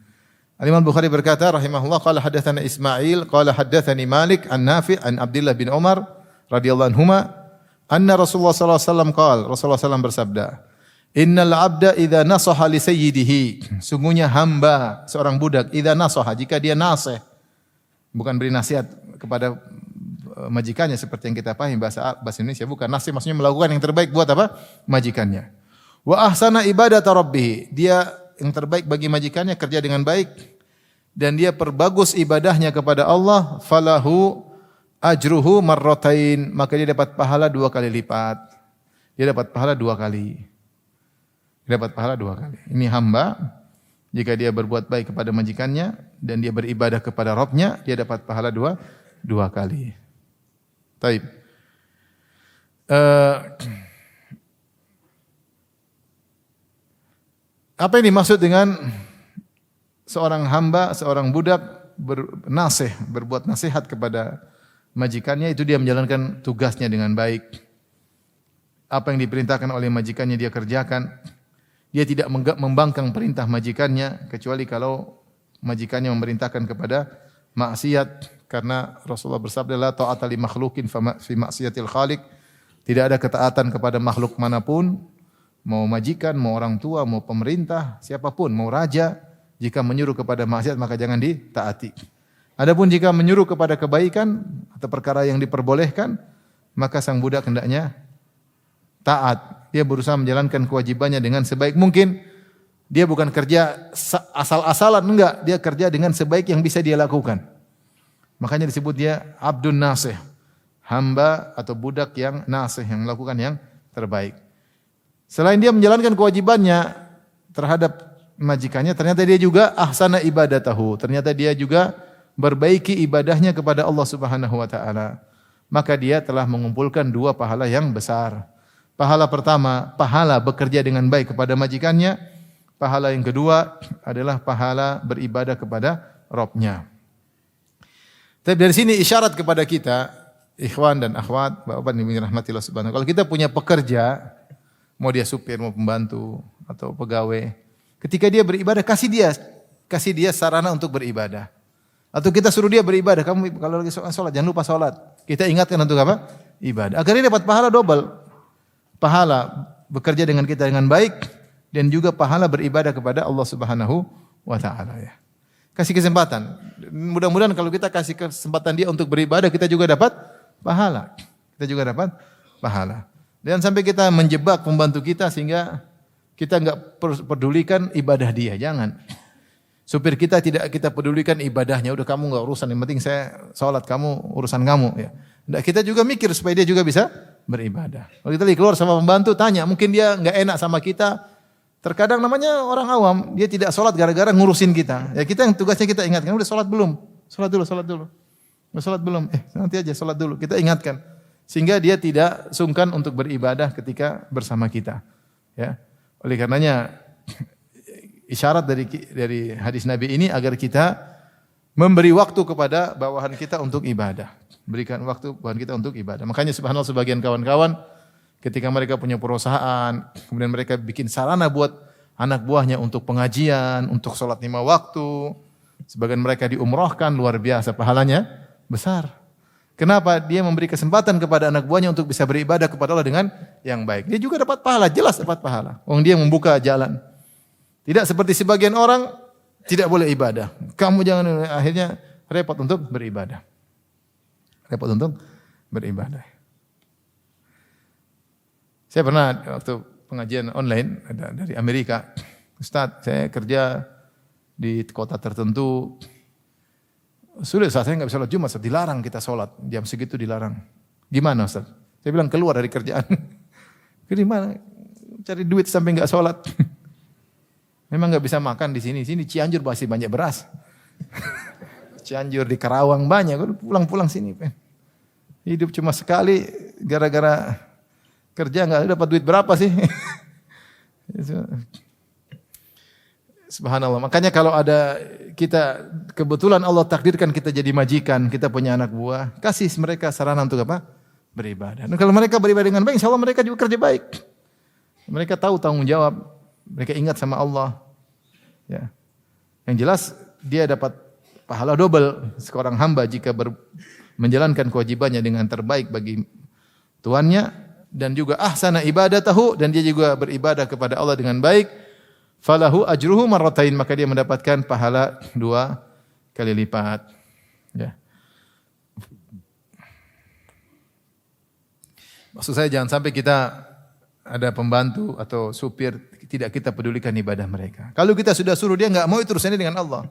Al-Imam Bukhari berkata rahimahullah qala hadatsana Ismail qala haddatsani Malik an Nafi' an Abdullah bin Umar radhiyallahu anhuma anna Rasulullah sallallahu alaihi wasallam qala Rasulullah sallallahu bersabda innal 'abda idza nasaha li sayyidihi sungguhnya hamba seorang budak idza nasaha jika dia nasih bukan beri nasihat kepada majikannya seperti yang kita pahami bahasa Indonesia bukan nasih maksudnya melakukan yang terbaik buat apa majikannya wa ahsana ibadata rabbih dia yang terbaik bagi majikannya kerja dengan baik dan dia perbagus ibadahnya kepada Allah falahu ajruhu marratain maka dia dapat pahala 2 kali lipat. Dia dapat pahala 2 kali. Dia dapat pahala 2 kali. Ini hamba jika dia berbuat baik kepada majikannya dan dia beribadah kepada Rabbnya dia dapat pahala 2 kali. Baik. Apa yang dimaksud dengan seorang hamba, seorang budak berbuat nasihat kepada majikannya itu dia menjalankan tugasnya dengan baik. Apa yang diperintahkan oleh majikannya dia kerjakan. Dia tidak membangkang perintah majikannya kecuali kalau majikannya memerintahkan kepada maksiat karena Rasulullah bersabda la ta'ata li makhluqin fi maksiatil khaliq. Tidak ada ketaatan kepada makhluk manapun. Mau majikan, mau orang tua, mau pemerintah, siapapun, mau raja, jika menyuruh kepada maksiat maka jangan ditaati. Adapun jika menyuruh kepada kebaikan atau perkara yang diperbolehkan, maka sang budak hendaknya taat. Dia berusaha menjalankan kewajibannya dengan sebaik mungkin. Dia bukan kerja asal-asalan, enggak. Dia kerja dengan sebaik yang bisa dia lakukan. Makanya disebut dia abdun nasih. Hamba atau budak yang nasih, yang melakukan yang terbaik. Selain dia menjalankan kewajibannya terhadap majikannya, ternyata dia juga ahsana ibadatahu. Ternyata dia juga berbaiki ibadahnya kepada Allah Subhanahu wa taala. Maka dia telah mengumpulkan 2 pahala yang besar. Pahala pertama, pahala bekerja dengan baik kepada majikannya. Pahala yang kedua adalah pahala beribadah kepada Rabb-Nya. Tapi dari sini isyarat kepada kita, ikhwan dan akhwat, Bapak dan Ibu rahmatillah subhanahu. Kalau kita punya pekerja, mau dia supir, mau pembantu atau pegawai, ketika dia beribadah kasih dia sarana untuk beribadah. Atau kita suruh dia beribadah, kamu kalau lagi sholat jangan lupa sholat. Kita ingatkan untuk apa? Ibadah. Agar dia dapat pahala double. Pahala bekerja dengan kita dengan baik dan juga pahala beribadah kepada Allah Subhanahu wa taala ya. Kasih kesempatan. Mudah-mudahan kalau kita kasih kesempatan dia untuk beribadah kita juga dapat pahala. Kita juga dapat pahala. Jangan sampai kita menjebak pembantu kita sehingga kita enggak pedulikan ibadah dia. Jangan. Supir kita tidak kita pedulikan ibadahnya. Udah kamu enggak urusan. Yang penting saya salat, kamu urusan kamu. Ya. Nggak, kita juga mikir supaya dia juga bisa beribadah. Kalau kita lagi keluar sama pembantu tanya, mungkin dia enggak enak sama kita. Terkadang namanya orang awam, dia tidak salat gara-gara ngurusin kita. Ya kita yang tugasnya kita ingatkan, udah salat belum? Salat dulu. Udah salat belum? Nanti aja salat dulu. Kita ingatkan. Sehingga dia tidak sungkan untuk beribadah ketika bersama kita. Ya. Oleh karenanya isyarat dari hadis Nabi ini agar kita memberi waktu kepada bawahan kita untuk ibadah. Berikan waktu bawahan kita untuk ibadah. Makanya subhanallah sebagian kawan-kawan ketika mereka punya perusahaan, kemudian mereka bikin sarana buat anak buahnya untuk pengajian, untuk sholat 5 waktu. Sebagian mereka diumrohkan, luar biasa pahalanya besar. Kenapa? Dia memberi kesempatan kepada anak buahnya untuk bisa beribadah kepada Allah dengan yang baik. Dia juga dapat pahala, jelas dapat pahala. Dia membuka jalan. Tidak seperti sebagian orang tidak boleh ibadah. Kamu jangan, akhirnya repot untuk beribadah. Saya pernah waktu pengajian online ada dari Amerika. Ustaz, saya kerja di kota tertentu. Sulit, saya nggak bisa sholat Jumat, dilarang kita sholat. Jam segitu dilarang. Gimana Ustaz? Saya bilang keluar dari kerjaan. Gimana? Cari duit sampai nggak sholat. Memang nggak bisa makan di sini. Sini Cianjur masih banyak beras. Cianjur di Karawang banyak. Pulang-pulang sini. Hidup cuma sekali gara-gara kerja nggak dapat duit berapa sih? Subhanallah. Makanya kalau ada kita kebetulan Allah takdirkan kita jadi majikan, kita punya anak buah, kasih mereka sarana untuk apa? Beribadah. Dan kalau mereka beribadah dengan baik, insyaallah mereka juga kerja baik. Mereka tahu tanggung jawab. Mereka ingat sama Allah. Ya. Yang jelas dia dapat pahala double seorang hamba jika menjalankan kewajibannya dengan terbaik bagi tuannya dan juga ahsana ibadatahu dan dia juga beribadah kepada Allah dengan baik. Falahu ajruhu marratain, maka dia mendapatkan pahala 2 kali lipat. Ya. Maksud saya jangan sampai kita ada pembantu atau supir tidak kita pedulikan ibadah mereka. Kalau kita sudah suruh dia enggak mau, itu urusannya dengan Allah.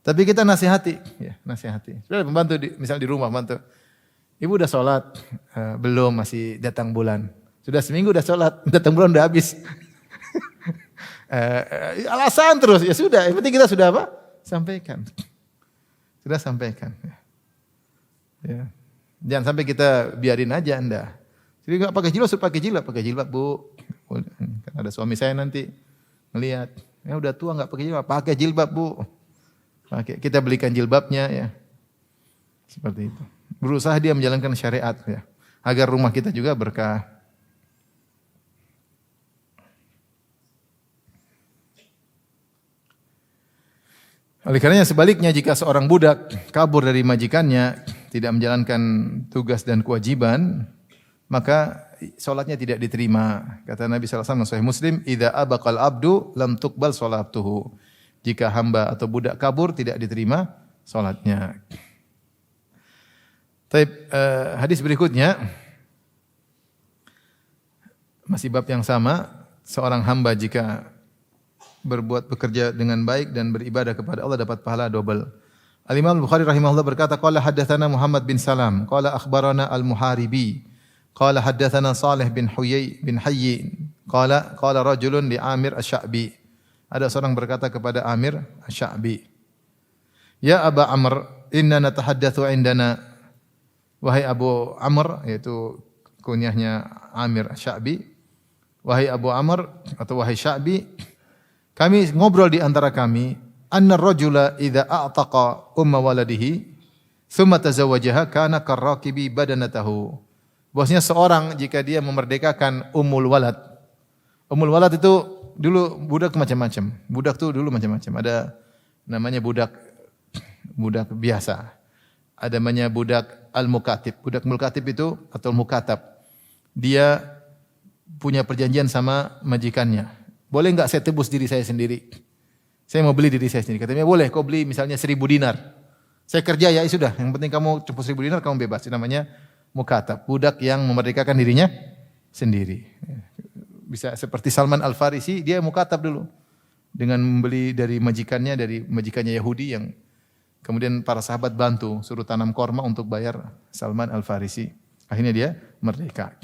Tapi kita nasihati, ya, nasihati. Sudah pembantu misal di rumah bantu. Ibu udah sholat? Belum, masih datang bulan. Sudah seminggu udah sholat, datang bulan udah habis. Alasan terus, ya sudah. Yang penting kita sudah apa? Sampaikan. Sudah sampaikan. Ya. Jangan sampai kita biarin aja Anda. Jadi enggak pakai jilbab, suruh pakai jilbab. Pakai jilbab, Bu. Kan ada suami saya nanti melihat. Ya udah tua enggak pakai jilbab. Pakai jilbab, Bu. Pakai. Kita belikan jilbabnya ya. Seperti itu. Berusaha dia menjalankan syariat ya. Agar rumah kita juga berkah. Oleh karenanya sebaliknya jika seorang budak kabur dari majikannya, tidak menjalankan tugas dan kewajiban, maka salatnya tidak diterima. Kata Nabi sallallahu alaihi wasallam Sahih Muslim, "Idza abaqal abdu lam tuqbal salatuhu." Jika hamba atau budak kabur tidak diterima salatnya. Hadis berikutnya masih bab yang sama, seorang hamba jika bekerja dengan baik dan beribadah kepada Allah dapat pahala double. Al-Imam Al-Bukhari rahimahullah berkata, qala haddatsana Muhammad bin Salam, qala akhbarana Al-Muharibi, qala haddatsana Salih bin Hayy, qala rajulun li Amir Asy-Sya'bi. Ada seorang berkata kepada Amir Asy-Sya'bi, "Ya Aba Amr, inna natahaddatsu indana." Wahai Abu Amr, yaitu kunyahnya Amir Asy-Sya'bi. Wahai Abu Amr atau wahai Sya'bi, kami ngobrol di antara kami, anna rajula idza a'taqa umma waladihi thumma tazawwajaha kana karrakibi badanatahu. Bahwasanya seorang jika dia memerdekakan ummul walad. Ummul walad itu dulu budak macam-macam. Budak itu dulu macam-macam. Ada namanya budak biasa. Ada namanya budak al-mukatib. Budak mukatib itu atau mukatab. Dia punya perjanjian sama majikannya. Boleh enggak saya tebus diri saya sendiri? Saya mau beli diri saya sendiri. Katanya boleh, kau beli misalnya 1.000 dinar. Saya kerja ya sudah, yang penting kamu tebus 1.000 dinar kamu bebas. Itu namanya mukatab. Budak yang memerdekakan dirinya sendiri. Bisa seperti Salman Al-Farisi, dia mukatab dulu. Dengan membeli dari majikannya Yahudi yang kemudian para sahabat bantu, suruh tanam korma untuk bayar Salman Al-Farisi. Akhirnya dia merdeka.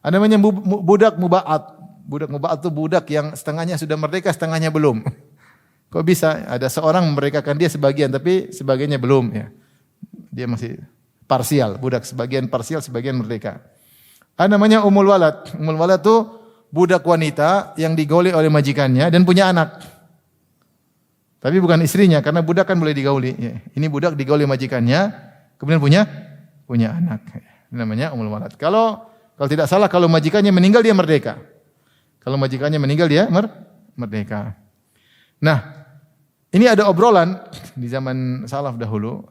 Ada namanya budak muba'at. Budak muba'at itu budak yang setengahnya sudah merdeka, setengahnya belum. Kok bisa? Ada seorang memerdekakan dia sebagian, tapi sebagiannya belum. Ya. Dia masih parsial. Budak sebagian parsial, sebagian merdeka. Ada namanya umul walad. Umul walad itu budak wanita yang digauli oleh majikannya dan punya anak. Tapi bukan istrinya, karena budak kan boleh digauli. Ya. Ini budak digauli majikannya, kemudian punya anak. Ini namanya umul walad. Kalau tidak salah, kalau majikannya meninggal dia merdeka. Kalau majikannya meninggal dia merdeka. Nah, ini ada obrolan di zaman salaf dahulu.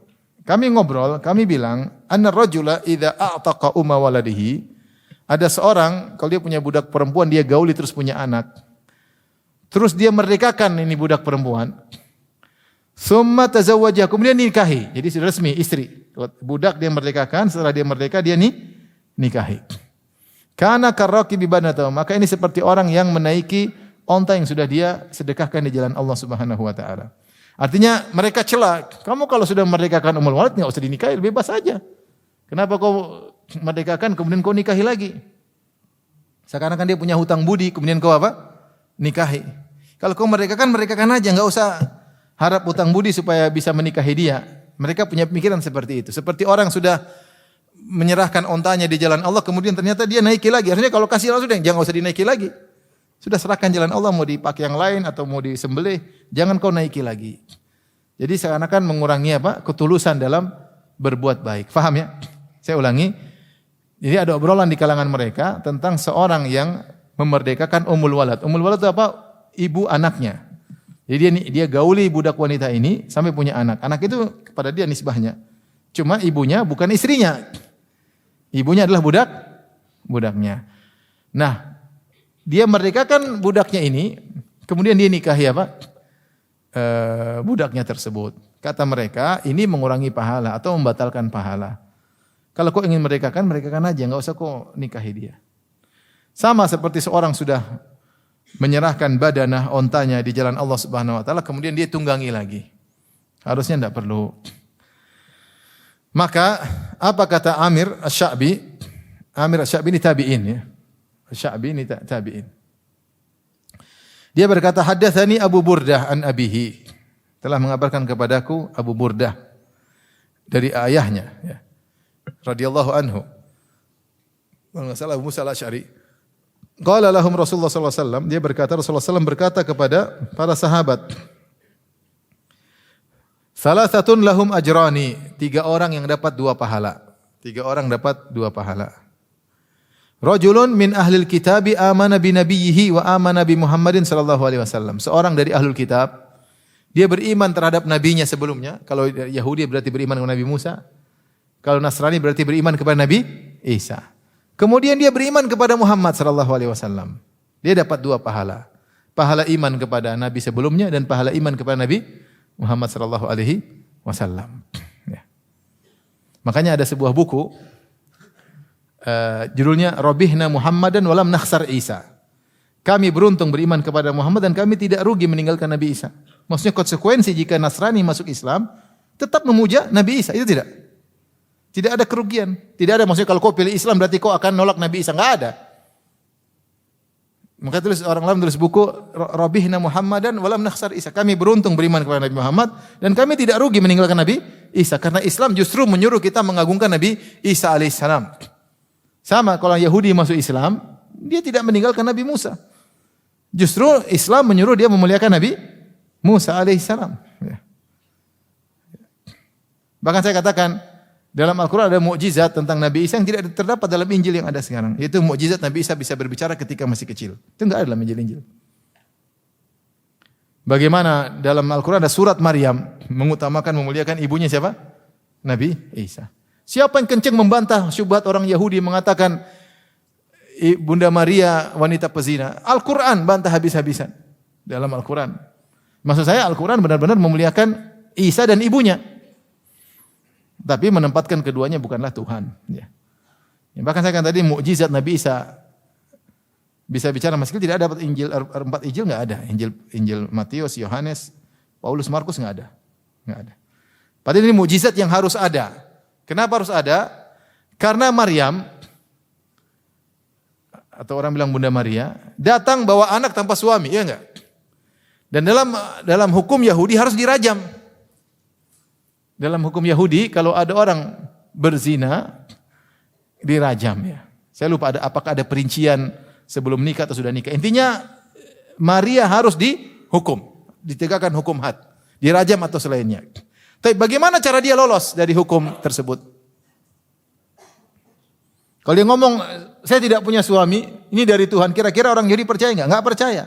Kami ngobrol, kami bilang, anna rajula idza a'taqa umma waladihi. Ada seorang kalau dia punya budak perempuan, dia gauli terus punya anak. Terus dia merdekakan ini budak perempuan. Summa tazawwaja, kemudian nikahi. Jadi sudah resmi istri. Budak dia merdekakan, setelah dia merdeka dia nikahi. Kana karrakibi badanatahu, maka ini seperti orang yang menaiki onta yang sudah dia sedekahkan di jalan Allah Subhanahu wa taala. Artinya mereka cela, kamu kalau sudah merdekakan ummul walad enggak usah dinikahi, bebas saja. Kenapa kau merdekakan kemudian kau nikahi lagi? Seakan-akan dia punya hutang budi, kemudian kau apa? Nikahi. Kalau kau merdekakan aja, enggak usah harap hutang budi supaya bisa menikahi dia. Mereka punya pemikiran seperti itu. Seperti orang sudah menyerahkan ontanya di jalan Allah, kemudian ternyata dia naiki lagi. Artinya kalau kasih Allah sudah, jangan usah dinaiki lagi. Sudah serahkan jalan Allah, mau dipakai yang lain atau mau disembelih, jangan kau naiki lagi. Jadi seakan-akan mengurangi ketulusan dalam berbuat baik. Faham ya? Saya ulangi. Jadi ada obrolan di kalangan mereka tentang seorang yang memerdekakan ummul walad. Ummul walad itu apa? ibu anaknya. Jadi dia gauli budak wanita ini sampai punya anak. Anak itu kepada dia nisbahnya. Cuma ibunya bukan istrinya. Ibunya adalah budaknya. Nah, dia merdekakan budaknya ini, kemudian dia nikahi apa? Budaknya tersebut. Kata mereka, ini mengurangi pahala atau membatalkan pahala. Kalau kau ingin merdekakan aja, enggak usah kau nikahi dia. Sama seperti seorang sudah menyerahkan badanah ontanya di jalan Allah Subhanahu wa taala, kemudian dia tunggangi lagi. Harusnya enggak perlu. Maka apa kata Amir Asy-Sya'bi? Amir Asy-Sya'bi ini tabi'in ya. Asy-Sya'bi ini tabi'in. Dia berkata, haddatsani Abu Burdah an abihi. Telah mengabarkan kepadaku Abu Burdah dari ayahnya ya. Radhiyallahu anhu. Kalau enggak salah Abu Musa al-Asy'ari. Qala lahum Rasulullah sallallahu alaihi wasallam, dia berkata Rasulullah sallallahu berkata kepada para sahabat. Salasatun lahum ajrani, 3 orang yang dapat 2 pahala. 3 orang dapat 2 pahala. Rajulun min ahlil kitabi amana bi nabiyhi wa amana bi Muhammadin sallallahu alaihi wasallam. Seorang dari ahlul kitab, dia beriman terhadap nabinya sebelumnya. Kalau Yahudi berarti beriman kepada Nabi Musa. Kalau Nasrani berarti beriman kepada Nabi Isa. Kemudian dia beriman kepada Muhammad sallallahu alaihi wasallam. Dia dapat 2 pahala. Pahala iman kepada nabi sebelumnya dan pahala iman kepada Nabi Muhammad sallallahu alaihi wasallam. Ya. Makanya ada sebuah buku judulnya Rabihna Muhammadan walam nakhsar Isa. Kami beruntung beriman kepada Muhammad dan kami tidak rugi meninggalkan Nabi Isa. Maksudnya konsekuensi jika Nasrani masuk Islam tetap memuja Nabi Isa, itu tidak? Tidak ada kerugian. Tidak ada maksudnya kalau kau pilih Islam berarti kau akan nolak Nabi Isa, enggak ada. Maka tulis orang lain tulis buku Rabihna Muhammadan walam nakhsar Isa. Kami beruntung beriman kepada Nabi Muhammad dan kami tidak rugi meninggalkan Nabi Isa karena Islam justru menyuruh kita mengagungkan Nabi Isa alaihissalam. Sama kalau Yahudi masuk Islam, dia tidak meninggalkan Nabi Musa. Justru Islam menyuruh dia memuliakan Nabi Musa alaihissalam. Ya. Bahkan saya katakan, dalam Al-Quran ada mukjizat tentang Nabi Isa yang tidak terdapat dalam Injil yang ada sekarang. Yaitu mukjizat Nabi Isa bisa berbicara ketika masih kecil. Itu enggak ada dalam Injil. Bagaimana dalam Al-Quran ada surat Maryam mengutamakan memuliakan ibunya siapa? Nabi Isa. Siapa yang kenceng membantah syubhat orang Yahudi mengatakan Bunda Maria wanita pezina? Al-Quran bantah habis-habisan dalam Al-Quran. Maksud saya Al-Quran benar-benar memuliakan Isa dan ibunya. Tapi menempatkan keduanya bukanlah Tuhan. Ya. Bahkan saya katakan tadi mukjizat Nabi Isa bisa bicara masih tidak ada Injil 4 Injil enggak ada. Injil Matius, Yohanes, Paulus, Markus enggak ada. Enggak ada. Padahal ini mukjizat yang harus ada. Kenapa harus ada? Karena Maryam atau orang bilang Bunda Maria datang bawa anak tanpa suami, ya enggak? Dan dalam hukum Yahudi harus dirajam. Dalam hukum Yahudi kalau ada orang berzina dirajam ya. Saya lupa apakah ada perincian sebelum nikah atau sudah nikah. Intinya Maria harus dihukum, ditegakkan hukum had, dirajam atau selainnya. Tapi bagaimana cara dia lolos dari hukum tersebut? Kalau dia ngomong, saya tidak punya suami, ini dari Tuhan, kira-kira orang Yahudi percaya enggak? Enggak percaya.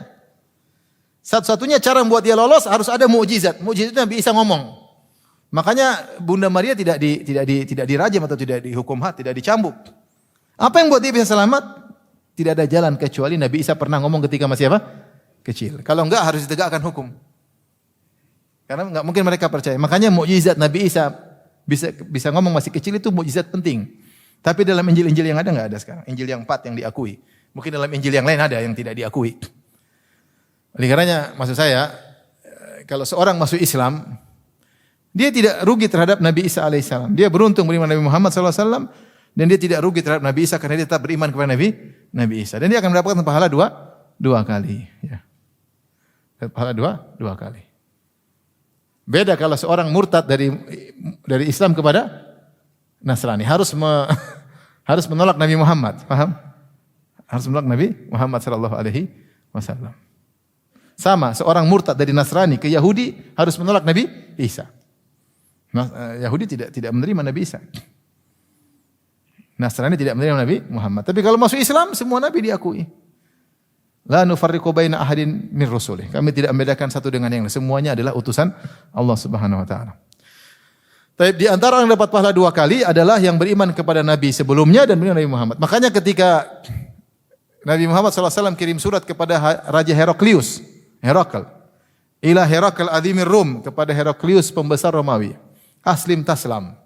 Satu-satunya cara membuat dia lolos harus ada mukjizat. Mukjizat itu Nabi Isa ngomong. Makanya Bunda Maria tidak dirajam atau tidak dihukum had, tidak dicambuk. Apa yang buat dia bisa selamat? Tidak ada jalan kecuali Nabi Isa pernah ngomong ketika masih apa? Kecil. Kalau enggak harus ditegakkan hukum. Karena enggak mungkin mereka percaya. Makanya mukjizat Nabi Isa bisa ngomong masih kecil itu mukjizat penting. Tapi dalam Injil-Injil yang ada enggak ada sekarang. Injil yang 4 yang diakui. Mungkin dalam Injil yang lain ada yang tidak diakui. Oleh karenanya maksud saya kalau seorang masuk Islam dia tidak rugi terhadap Nabi Isa alaihissalam. Dia beruntung beriman Nabi Muhammad sallallahu alaihi wasallam dan dia tidak rugi terhadap Nabi Isa karena dia tetap beriman kepada Nabi Isa. Dan dia akan mendapatkan pahala dua kali. Ya. Pahala dua kali. Beda kalau seorang murtad dari Islam kepada Nasrani harus menolak Nabi Muhammad, paham? Harus menolak Nabi Muhammad sallallahu alaihi wasallam. Sama, seorang murtad dari Nasrani ke Yahudi harus menolak Nabi Isa. Yahudi tidak menerima Nabi Isa. Nasrani tidak menerima Nabi Muhammad. Tapi kalau masuk Islam semua nabi diakui. La nufarriqu baina ahadin min rusulih. Kami tidak membedakan satu dengan yang lain. Semuanya adalah utusan Allah Subhanahu wa taala. Tapi di antara orang yang dapat pahala 2 kali adalah yang beriman kepada Nabi sebelumnya dan beriman Nabi Muhammad. Makanya ketika Nabi Muhammad SAW kirim surat kepada Raja Heraklius, ila Herakl azimir Rum, kepada Heraklius pembesar Romawi. Aslim taslam.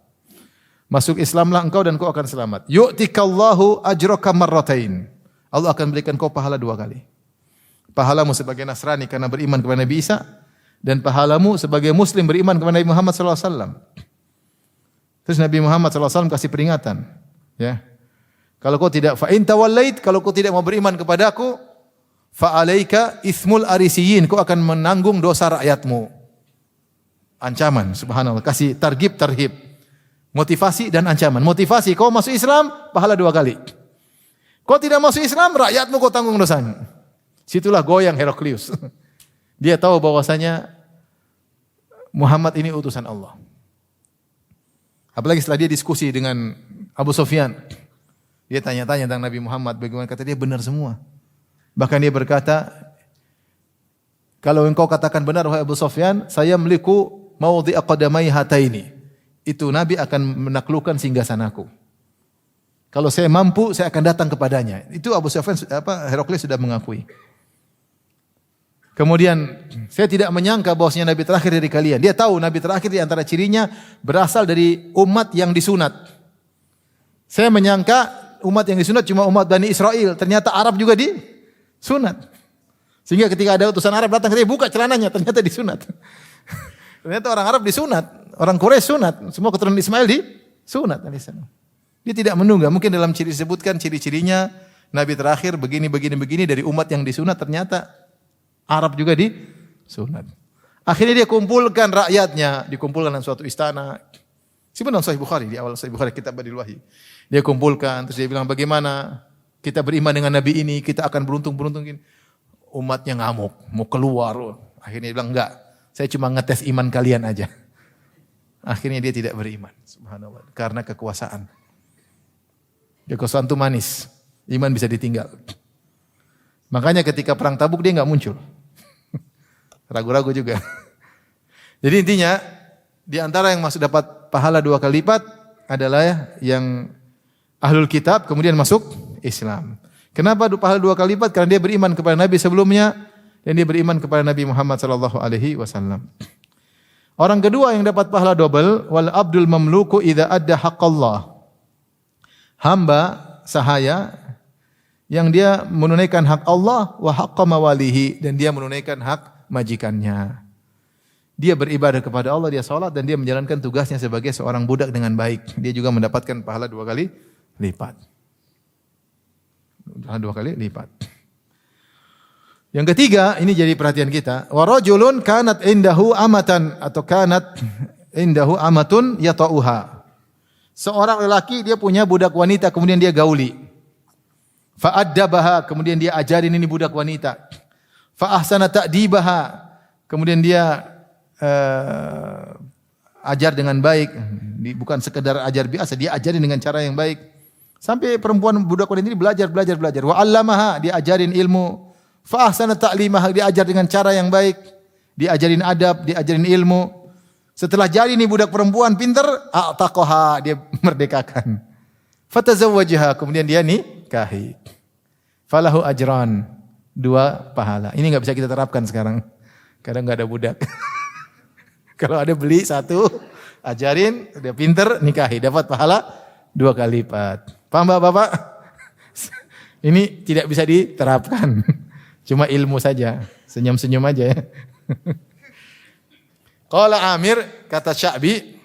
Masuk Islamlah engkau dan kau akan selamat. Yu'tikallahu ajraka marratain. Allah akan berikan kau pahala 2 kali. Pahalamu sebagai Nasrani karena beriman kepada Nabi Isa, dan pahalamu sebagai Muslim beriman kepada Nabi Muhammad SAW. Terus Nabi Muhammad SAW kasih peringatan, ya. Kalau kau tidak fa in tawallait, kalau kau tidak mau beriman kepadaku, fa alaika ismul arisiyin, kau akan menanggung dosa rakyatmu. Ancaman, subhanallah, kasih targhib tarhib. Motivasi dan ancaman. Motivasi, kau masuk Islam, pahala 2 kali. Kau tidak masuk Islam, rakyatmu kau tanggung dosanya. Situlah goyang Heraklius. Dia tahu bahwasanya Muhammad ini utusan Allah. Apalagi setelah dia diskusi dengan Abu Sufyan. Dia tanya-tanya tentang Nabi Muhammad, bagaimana, kata dia benar semua. Bahkan dia berkata, kalau engkau katakan benar wahai Abu Sufyan, saya memiliki maudhi'a qadamai hataini. Itu Nabi akan menaklukkan singgasanaku. Kalau saya mampu, saya akan datang kepadanya. Itu Abu Sufyan, Heraklius sudah mengakui. Kemudian saya tidak menyangka bahwasanya Nabi terakhir dari kalian. Dia tahu Nabi terakhir di antara cirinya berasal dari umat yang disunat. Saya menyangka umat yang disunat cuma umat Bani Israel. Ternyata Arab juga disunat. Sehingga ketika ada utusan Arab datang, dia buka celananya, ternyata disunat. Ternyata orang Arab disunat, orang Quraisy sunat, semua keturunan Ismail disunat. Dia tidak menunggu. Mungkin dalam ciri disebutkan ciri-cirinya Nabi terakhir begini dari umat yang disunat, ternyata Arab juga disunat. Akhirnya dia kumpulkan rakyatnya, dikumpulkan dalam suatu istana. Sebenarnya Sahih Bukhari, di awal Sahih Bukhari kitab Badil Wahyi. Dia kumpulkan, terus dia bilang bagaimana kita beriman dengan Nabi ini, kita akan beruntung. Umatnya ngamuk, mau keluar. Akhirnya dia bilang enggak, saya cuma ngetes iman kalian aja. Akhirnya dia tidak beriman, subhanallah, karena kekuasaan. Kekuasaan itu manis, iman bisa ditinggal. Makanya ketika perang Tabuk dia enggak muncul. Ragu-ragu juga. Jadi intinya di antara yang masuk dapat pahala 2 kali lipat adalah yang ahlul kitab kemudian masuk Islam. Kenapa pahala 2 kali lipat? Karena dia beriman kepada Nabi sebelumnya dan dia beriman kepada Nabi Muhammad sallallahu alaihi wasallam. Orang kedua yang dapat pahala double, wal abdul mamluku idza adda haqqallah. Hamba sahaya yang dia menunaikan hak Allah wa haqqa mawalihi, dan dia menunaikan hak majikannya. Dia beribadah kepada Allah, dia salat dan dia menjalankan tugasnya sebagai seorang budak dengan baik. Dia juga mendapatkan pahala 2 kali lipat. 2 kali lipat. Yang ketiga, ini jadi perhatian kita. Wa rajulun kanat indahu amatan atau kanat indahu amatun yata'uha. Seorang lelaki dia punya budak wanita kemudian dia gauli. Fa addabaha, kemudian dia ajarin ini budak wanita. Fa ahsana ta'dibaha, kemudian dia ajar dengan baik, bukan sekedar ajar biasa, dia ajarin dengan cara yang baik. Sampai perempuan budak wanita ini belajar. Wa 'allamaha, dia ajarin ilmu. Fa ahsana ta'limaha, dia ajar dengan cara yang baik. Diajarin adab, diajarin ilmu. Setelah jadi nih budak perempuan pintar, a'taqaha, dia merdekakan. Fatazawwajaha, kemudian dia nikahi. Falahu ajran, 2 pahala. Ini enggak bisa kita terapkan sekarang. Kadang enggak ada budak. Kalau ada beli 1, ajarin, dia pintar, nikahi, dapat pahala 2 kali lipat. Paham Bapak? Ini tidak bisa diterapkan. Cuma ilmu saja, senyum-senyum aja ya. Qala Amir, kata Sya'bi,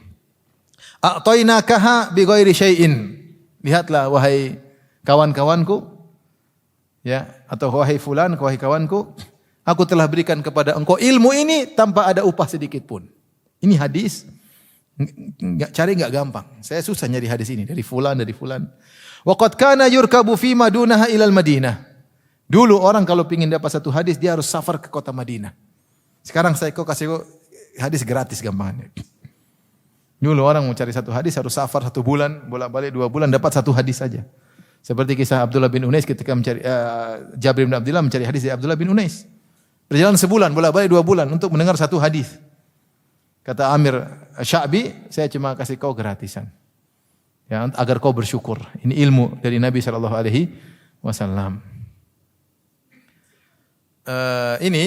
a'tainakaha bi ghairi syai'in. Lihatlah wahai kawan-kawanku, ya, atau wahai fulan, wahai kawanku, aku telah berikan kepada engkau ilmu ini tanpa ada upah sedikit pun. Ini hadis, cari enggak gampang. Saya susah nyari hadis ini dari fulan. Wa qad kana yurkabu fi madunaha ilal Madinah. Dulu orang kalau ingin dapat satu hadis dia harus safar ke kota Madinah. Sekarang saya kasih hadis gratis gampangnya. Dulu orang mau cari satu hadis harus safar 1 bulan, bolak-balik 2 bulan dapat 1 hadis saja. Seperti kisah Abdullah bin Unais ketika mencari Jabir bin Abdullah mencari hadis dari Abdullah bin Unais. Berjalan sebulan, bolak-balik 2 bulan untuk mendengar satu hadis. Kata Amir Sya'bi, saya cuma kasih kau gratisan. Ya, agar kau bersyukur. Ini ilmu dari Nabi sallallahu alaihi wasallam. Ini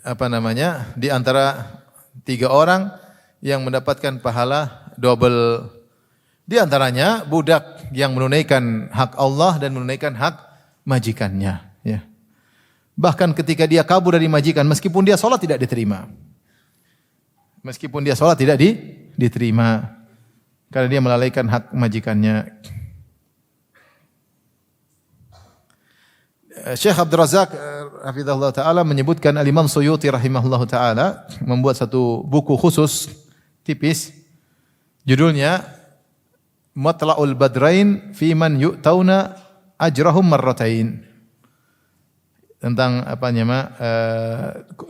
apa namanya? Di antara 3 orang yang mendapatkan pahala double. Di antaranya budak yang menunaikan hak Allah dan menunaikan hak majikannya. Ya. Bahkan ketika dia kabur dari majikan, meskipun dia sholat tidak diterima. Meskipun dia sholat tidak diterima. Karena dia melalaikan hak majikannya. Syekh Abdul Razak hafizahullah taala menyebutkan Al-Imam Suyuti rahimahullah taala membuat satu buku khusus tipis judulnya Matla'ul Badrain fi man yu'tauna ajrahum marratain. Tentang apa namanya?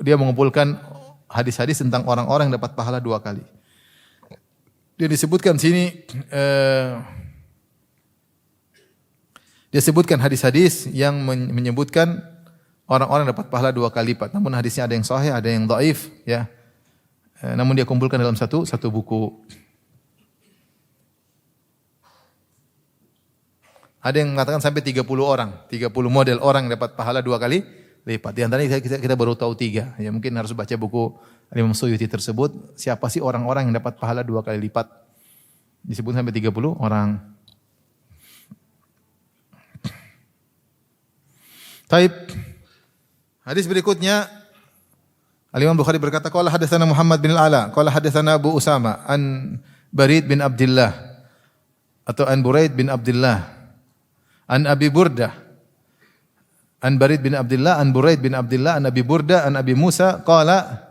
Dia mengumpulkan hadis-hadis tentang orang-orang yang dapat pahala 2 kali. Dia disebutkan sini dia sebutkan hadis-hadis yang menyebutkan orang-orang dapat pahala 2 kali lipat. Namun hadisnya ada yang sahih, ada yang dhaif, ya. Namun dia kumpulkan dalam satu buku. Ada yang mengatakan sampai 30 orang, 30 model orang yang dapat pahala 2 kali lipat. Di antaranya kita baru tahu 3. Ya mungkin harus baca buku Imam Suyuti tersebut. Siapa sih orang-orang yang dapat pahala 2 kali lipat? Disebut sampai 30 orang. Taib. Hadis berikutnya Al-Imam Bukhari berkata qala hadatsana Muhammad bin Al-Ala qala hadatsana Abu Usama an Barid bin Abdullah atau an Buraid bin Abdullah an Abi Burdah an Barid bin Abdullah an Buraid bin Abdullah an Abi Burdah an Abi Musa qala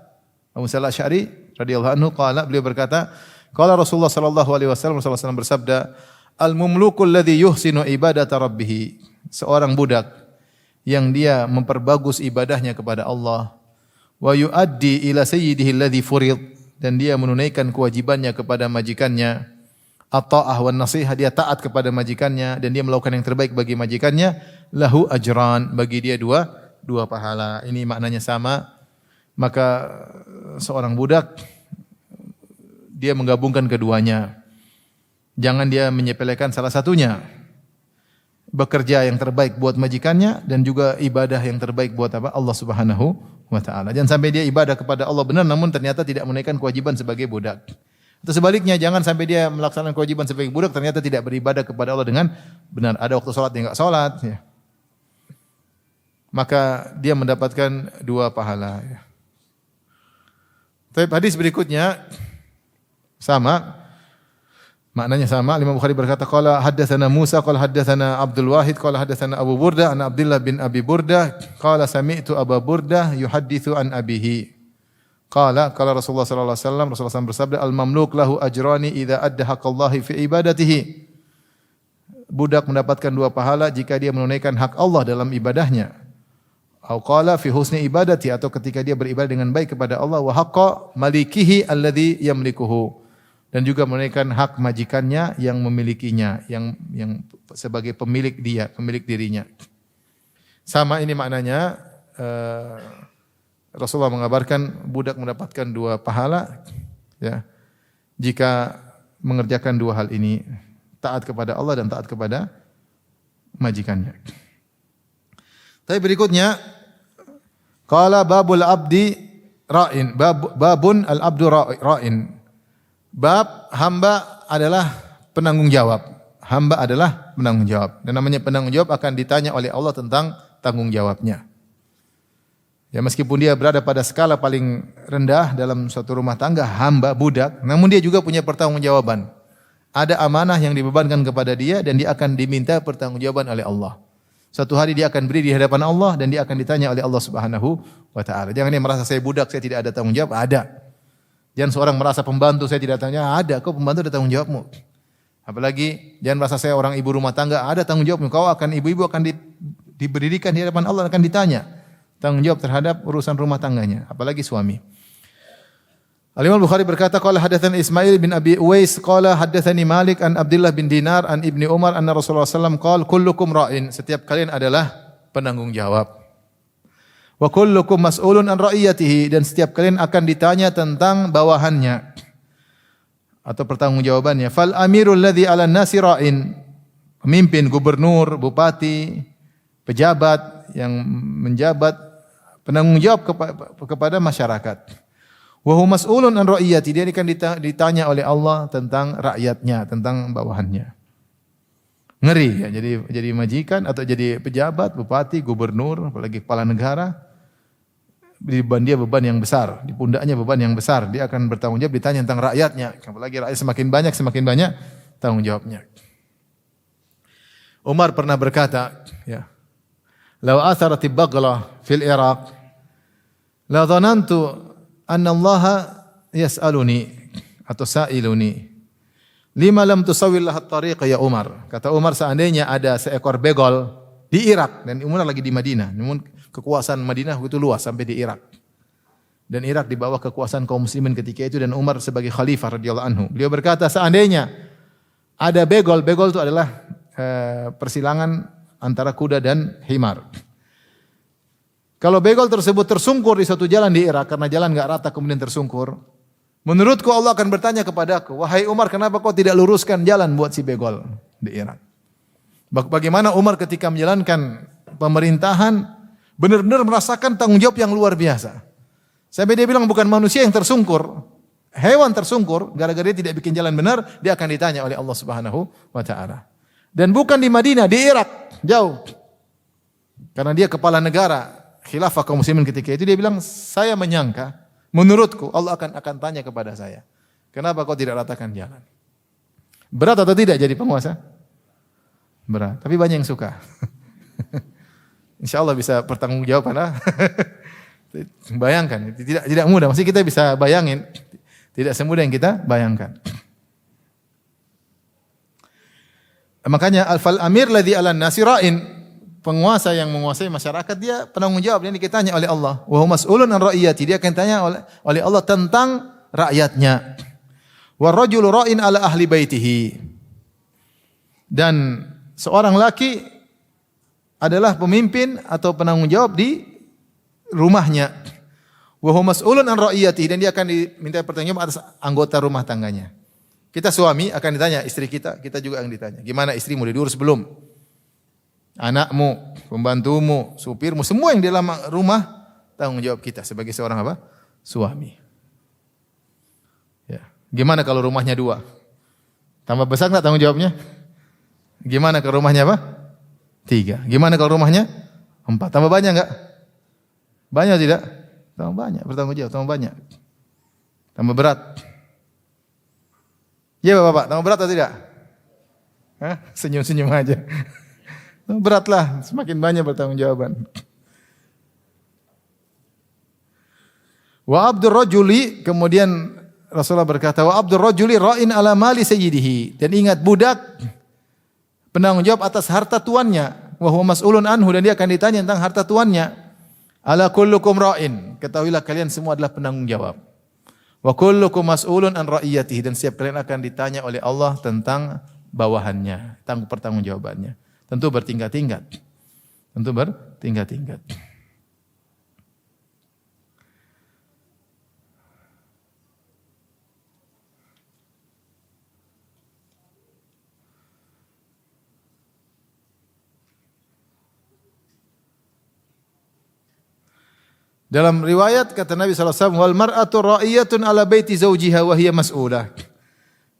Abu Musa al-Asy'ari radhiyallahu anhu qala beliau berkata qala Rasulullah sallallahu alaihi wasallam bersabda al-mumlukul ladzi yuhsinu ibadata rabbih, seorang budak yang dia memperbagus ibadahnya kepada Allah, wa yuaddi ila sayyidihi alladhi furid, dan dia menunaikan kewajibannya kepada majikannya, at-ta'ah wan nasihah, dia taat kepada majikannya dan dia melakukan yang terbaik bagi majikannya, lahu ajran, bagi dia dua pahala. Ini maknanya sama. Maka seorang budak dia menggabungkan keduanya. Jangan dia menyepelekan salah satunya. Bekerja yang terbaik buat majikannya dan juga ibadah yang terbaik buat apa? Allah Subhanahu wa taala. Jangan sampai dia ibadah kepada Allah benar namun ternyata tidak menunaikan kewajiban sebagai budak. Atau sebaliknya, jangan sampai dia melaksanakan kewajiban sebagai budak ternyata tidak beribadah kepada Allah dengan benar. Ada waktu salat dia enggak salat, ya. Maka dia mendapatkan 2 pahala, ya. Tapi hadis berikutnya sama. Maknanya sama. Imam Bukhari berkata qala haddatsana Musa qala haddatsana Abdul Wahid qala haddatsana Abu Burdah an Abdullah bin Abi Burdah qala sami'tu Abu Burdah yuhadditsu an abihi qala Rasulullah sallallahu alaihi wasallam Rasulullah bersabda al mamluk lahu ajrani idza adda haqqallahi fi ibadatihi. Budak mendapatkan 2 pahala jika dia menunaikan hak Allah dalam ibadahnya. Au qala fi husni ibadati, atau ketika dia beribadah dengan baik kepada Allah, wa haqqa malikihi alladhi yamlikuhu, dan juga menunaikan hak majikannya yang memilikinya, yang sebagai pemilik dia, pemilik dirinya. Sama ini maknanya, Rasulullah mengabarkan budak mendapatkan 2 pahala, ya, jika mengerjakan 2 hal ini, taat kepada Allah dan taat kepada majikannya. Tapi berikutnya, qala babul abdi ra'in, babun al abdu ra'in. Bab hamba adalah penanggung jawab. Hamba adalah penanggung jawab. Dan namanya penanggung jawab akan ditanya oleh Allah tentang tanggung jawabnya. Ya, meskipun dia berada pada skala paling rendah dalam suatu rumah tangga, hamba, budak, namun dia juga punya pertanggungjawaban. Ada amanah yang dibebankan kepada dia dan dia akan diminta pertanggungjawaban oleh Allah. Suatu hari dia akan berdiri di hadapan Allah dan dia akan ditanya oleh Allah Subhanahu wa taala. Jangan dia merasa saya budak, saya tidak ada tanggung jawab. Ada. Jangan seorang merasa pembantu saya tidak tanya, ada, kau pembantu ada tanggung jawabmu. Apalagi jangan merasa saya orang ibu rumah tangga, ada tanggung jawabmu. Kau akan ibu-ibu akan diberdirikan di hadapan Allah, akan ditanya tanggung jawab terhadap urusan rumah tangganya, apalagi suami. Al-Imam Bukhari berkata, qala hadatsani Ismail bin Abi Uwais qala hadatsani Malik an Abdullah bin Dinar an Ibni Umar anna Rasulullah sallallahu alaihi wasallam qala kullukum ra'in, setiap kalian adalah penanggung jawab. Wa kullukum mas'ulun an ra'iyatihi, dan setiap kalian akan ditanya tentang bawahannya atau pertanggungjawabannya. Fal amirul ladzi 'alan nasi ra'in, pemimpin, gubernur, bupati, pejabat yang menjabat penanggung jawab kepada masyarakat. Wa huwa mas'ulun an ra'iyati, dia akan ditanya oleh Allah tentang rakyatnya, tentang bawahannya. Ngeri ya, jadi majikan atau jadi pejabat, bupati, gubernur, apalagi kepala negara, dia beban yang besar, di pundaknya beban yang besar. Dia akan bertanggung jawab ditanya tentang rakyatnya. Apalagi rakyat semakin banyak tanggung jawabnya. Umar pernah berkata, ya, "Law atharati baghla fil Iraq, la dhanantu anna Allah yas'aluni atau sa'iluni lima lam tusawwil lahat tariq ya Umar." Kata Umar, seandainya ada seekor begol di Irak, dan Umar lagi di Madinah, namun kekuasaan Madinah itu luas sampai di Irak. Dan Irak di bawah kekuasaan kaum muslimin ketika itu, dan Umar sebagai khalifah radhiyallahu anhu. Beliau berkata, seandainya ada begol itu adalah persilangan antara kuda dan himar. Kalau begol tersebut tersungkur di suatu jalan di Irak karena jalan enggak rata kemudian tersungkur, menurutku Allah akan bertanya kepadaku, "Wahai Umar, kenapa kau tidak luruskan jalan buat si begol di Irak?" Bagaimana Umar ketika menjalankan pemerintahan benar-benar merasakan tanggung jawab yang luar biasa. Sampai dia bilang bukan manusia yang tersungkur, hewan tersungkur gara-gara dia tidak bikin jalan benar, dia akan ditanya oleh Allah Subhanahu wa taala. Dan bukan di Madinah, di Irak, jauh. Karena dia kepala negara khilafah kaum muslimin ketika itu, dia bilang, saya menyangka, menurutku Allah akan tanya kepada saya, kenapa kau tidak ratakan jalan? Berat atau tidak jadi penguasa? Berat, tapi banyak yang suka. Insya Allah bisa bertanggung jawab. Bayangkan, tidak mudah. Masih kita bisa bayangin, tidak semudah yang kita bayangkan. Makanya al-fal amir ladzi 'alan nasi ra'in, penguasa yang menguasai masyarakat, dia penanggung jawab, dia ditanya oleh Allah. Wa huwa mas'ulun an ra'iyati, dia akan ditanya oleh Allah tentang rakyatnya. Wa rajulu ra'in 'ala ahli baitihi, dan seorang laki adalah pemimpin atau penanggung jawab di rumahnya. Wa huwa mas'ulun an ra'iyati, dan dia akan diminta pertanggungjawaban atas anggota rumah tangganya. Kita suami akan ditanya istri kita juga akan ditanya. Gimana istrimu, diurus belum? Anakmu, pembantumu, supirmu, semua yang di dalam rumah tanggung jawab kita sebagai seorang apa? Suami. Ya. Gimana kalau rumahnya 2? Tambah besar enggak tanggung jawabnya? Gimana kalau rumahnya apa? 3. Gimana kalau rumahnya 4? Tambah banyak enggak? Banyak tidak? Tambah banyak, bertanggung jawab, tambah banyak. Tambah berat. Ya Bapak, tambah berat atau tidak? Hah? Senyum-senyum aja. Beratlah, semakin banyak bertanggung jawaban. Wa abdur rajuli, kemudian Rasulullah berkata, wa abdur rajuli ra'in ala mali sayyidihi, dan ingat budak penanggung jawab atas harta tuannya. Wa huwa mas'ulun anhu, dan dia akan ditanya tentang harta tuannya. Ala kullukum ra'in, ketahuilah kalian semua adalah penanggung jawab. Wa kullukum mas'ulun an ra'iyatihi, dan setiap kalian akan ditanya oleh Allah tentang bawahannya, tentang pertanggungjawabannya. Tentu bertingkat-tingkat. Tentu bertingkat-tingkat. Dalam riwayat kata Nabi SAW, wal mar'atu ra'iyatun ala baiti zawjiha wa hiya mas'ulah.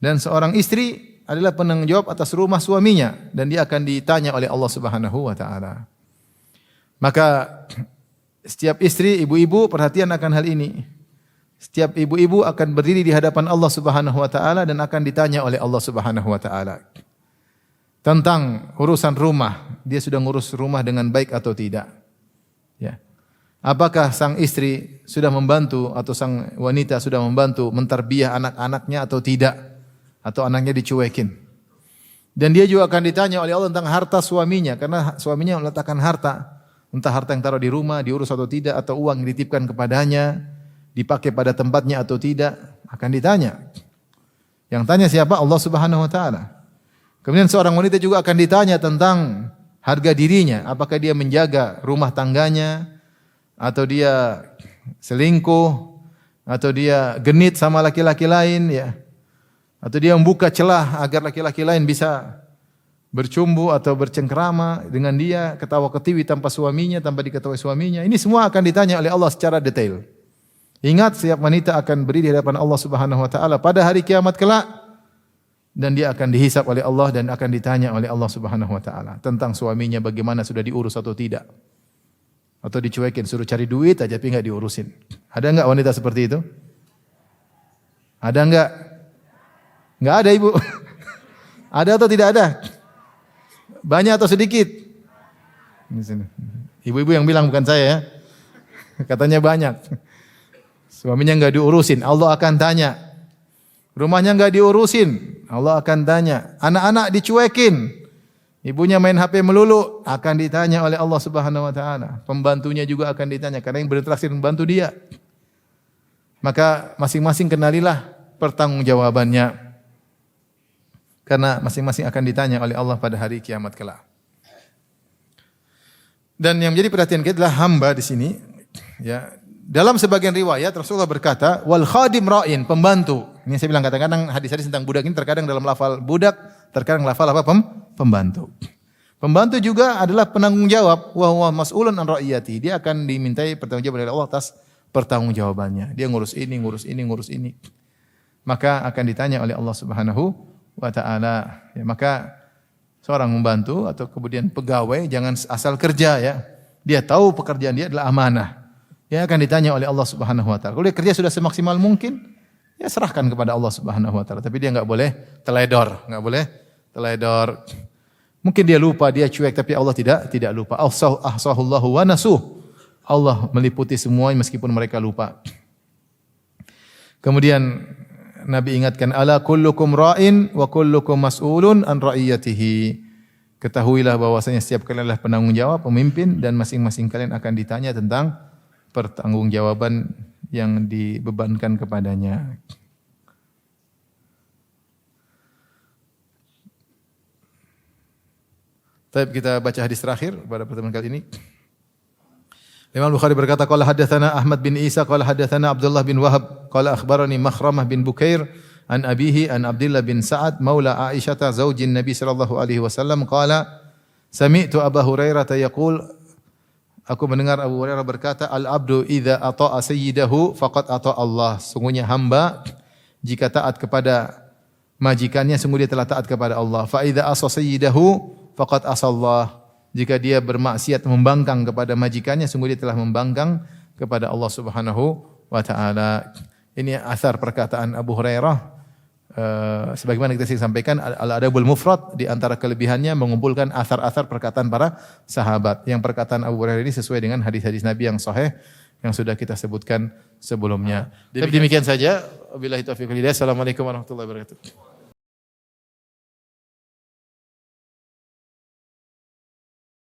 Dan seorang istri adalah penanggung jawab atas rumah suaminya, dan dia akan ditanya oleh Allah Subhanahu wa taala. Maka setiap istri, ibu-ibu perhatian akan hal ini. Setiap ibu-ibu akan berdiri di hadapan Allah Subhanahu wa taala dan akan ditanya oleh Allah Subhanahu wa taala tentang urusan rumah. Dia sudah ngurus rumah dengan baik atau tidak? Ya. Apakah sang istri sudah membantu atau sang wanita sudah membantu mentarbiyah anak-anaknya atau tidak? Atau anaknya dicuekin? Dan dia juga akan ditanya oleh Allah tentang harta suaminya, karena suaminya meletakkan harta, entah harta yang taruh di rumah diurus atau tidak, atau uang yang dititipkan kepadanya, dipakai pada tempatnya atau tidak, akan ditanya. Yang tanya siapa? Allah Subhanahu wa taala. Kemudian seorang wanita juga akan ditanya tentang harga dirinya, apakah dia menjaga rumah tangganya atau dia selingkuh atau dia genit sama laki-laki lain ya. Atau dia membuka celah agar laki-laki lain bisa bercumbu atau bercengkrama dengan dia, ketawa-ketiwi tanpa suaminya, tanpa diketahui suaminya. Ini semua akan ditanya oleh Allah secara detail. Ingat, setiap wanita akan berdiri di hadapan Allah Subhanahu wa taala pada hari kiamat kelak dan dia akan dihisab oleh Allah dan akan ditanya oleh Allah Subhanahu wa taala tentang suaminya bagaimana sudah diurus atau tidak. Atau dicuekin, suruh cari duit aja tapi enggak diurusin. Ada enggak wanita seperti itu? Ada enggak? Enggak ada, Ibu. Ada atau tidak ada? Banyak atau sedikit? Ibu-ibu yang bilang bukan saya ya. Katanya banyak. Suaminya enggak diurusin, Allah akan tanya. Rumahnya enggak diurusin, Allah akan tanya. Anak-anak dicuekin, ibunya main HP melulu, akan ditanya oleh Allah Subhanahu wa taala. Pembantunya juga akan ditanya karena yang berinteraksi dengan pembantu dia. Maka masing-masing kenalilah pertanggungjawabannya. Karena masing-masing akan ditanya oleh Allah pada hari kiamat kelak. Dan yang menjadi perhatian kita adalah hamba di sini. Ya, dalam sebagian riwayat Rasulullah berkata, wal khadim ra'in, pembantu. Ini saya bilang kadang-kadang hadis-hadis tentang budak ini terkadang dalam lafal budak, terkadang lafal apa? Pembantu. Pembantu juga adalah penanggung jawab. Wa huwa mas'ulun an ra'iyati. Dia akan dimintai pertanggungjawaban dari Allah atas pertanggungjawabannya. Dia ngurus ini, ngurus ini, ngurus ini. Maka akan ditanya oleh Allah Subhanahu wa ta'ala. Ya, maka seorang membantu atau kemudian pegawai jangan asal kerja ya. Dia tahu pekerjaan dia adalah amanah. Dia akan ditanya oleh Allah Subhanahu wa taala. Kalau dia kerja sudah semaksimal mungkin, ya serahkan kepada Allah Subhanahu wa taala. Tapi dia enggak boleh teledor, enggak boleh teledor. Mungkin dia lupa, dia cuek, tapi Allah tidak lupa. Ahsahullahu wa nasuh. Allah meliputi semua meskipun mereka lupa. Kemudian Nabi ingatkan, ala kullukum ra'in wa kullukum mas'ulun an ra'iyatihi. Ketahuilah bahwasanya setiap kalian adalah penanggung jawab, pemimpin, dan masing-masing kalian akan ditanya tentang pertanggungjawaban yang dibebankan kepadanya. Baik, kita baca hadis terakhir pada pertemuan kali ini. Imam Bukhari berkata, qala hadatsana Ahmad bin Isa qala hadatsana Abdullah bin Wahab qala akhbarani Makhramah bin Bukair an abihi an Abdullah bin Sa'ad maula Aisyah zaujin Nabi sallallahu alaihi wasallam qala sami'tu Abu Hurairah yaqul, aku mendengar Abu Hurairah berkata, al-abdu idza ata'a sayyidahu faqad ata'a Allah. Sungguhnya hamba jika taat kepada majikannya sungguh dia telah taat kepada Allah. Fa idza asa sayyidahu faqad asa Allah. Jika dia bermaksiat membangkang kepada majikannya, sungguh dia telah membangkang kepada Allah Subhanahu wa taala. Ini asar perkataan Abu Hurairah. Sebagaimana kita sampaikan, Al-Adabul Mufrad di antara kelebihannya mengumpulkan asar-asar perkataan para sahabat. Yang perkataan Abu Hurairah ini sesuai dengan hadis-hadis Nabi yang sahih yang sudah kita sebutkan sebelumnya. Demikian saja. Wabillahi taufiq wal hidayah. Assalamualaikum warahmatullahi wabarakatuh.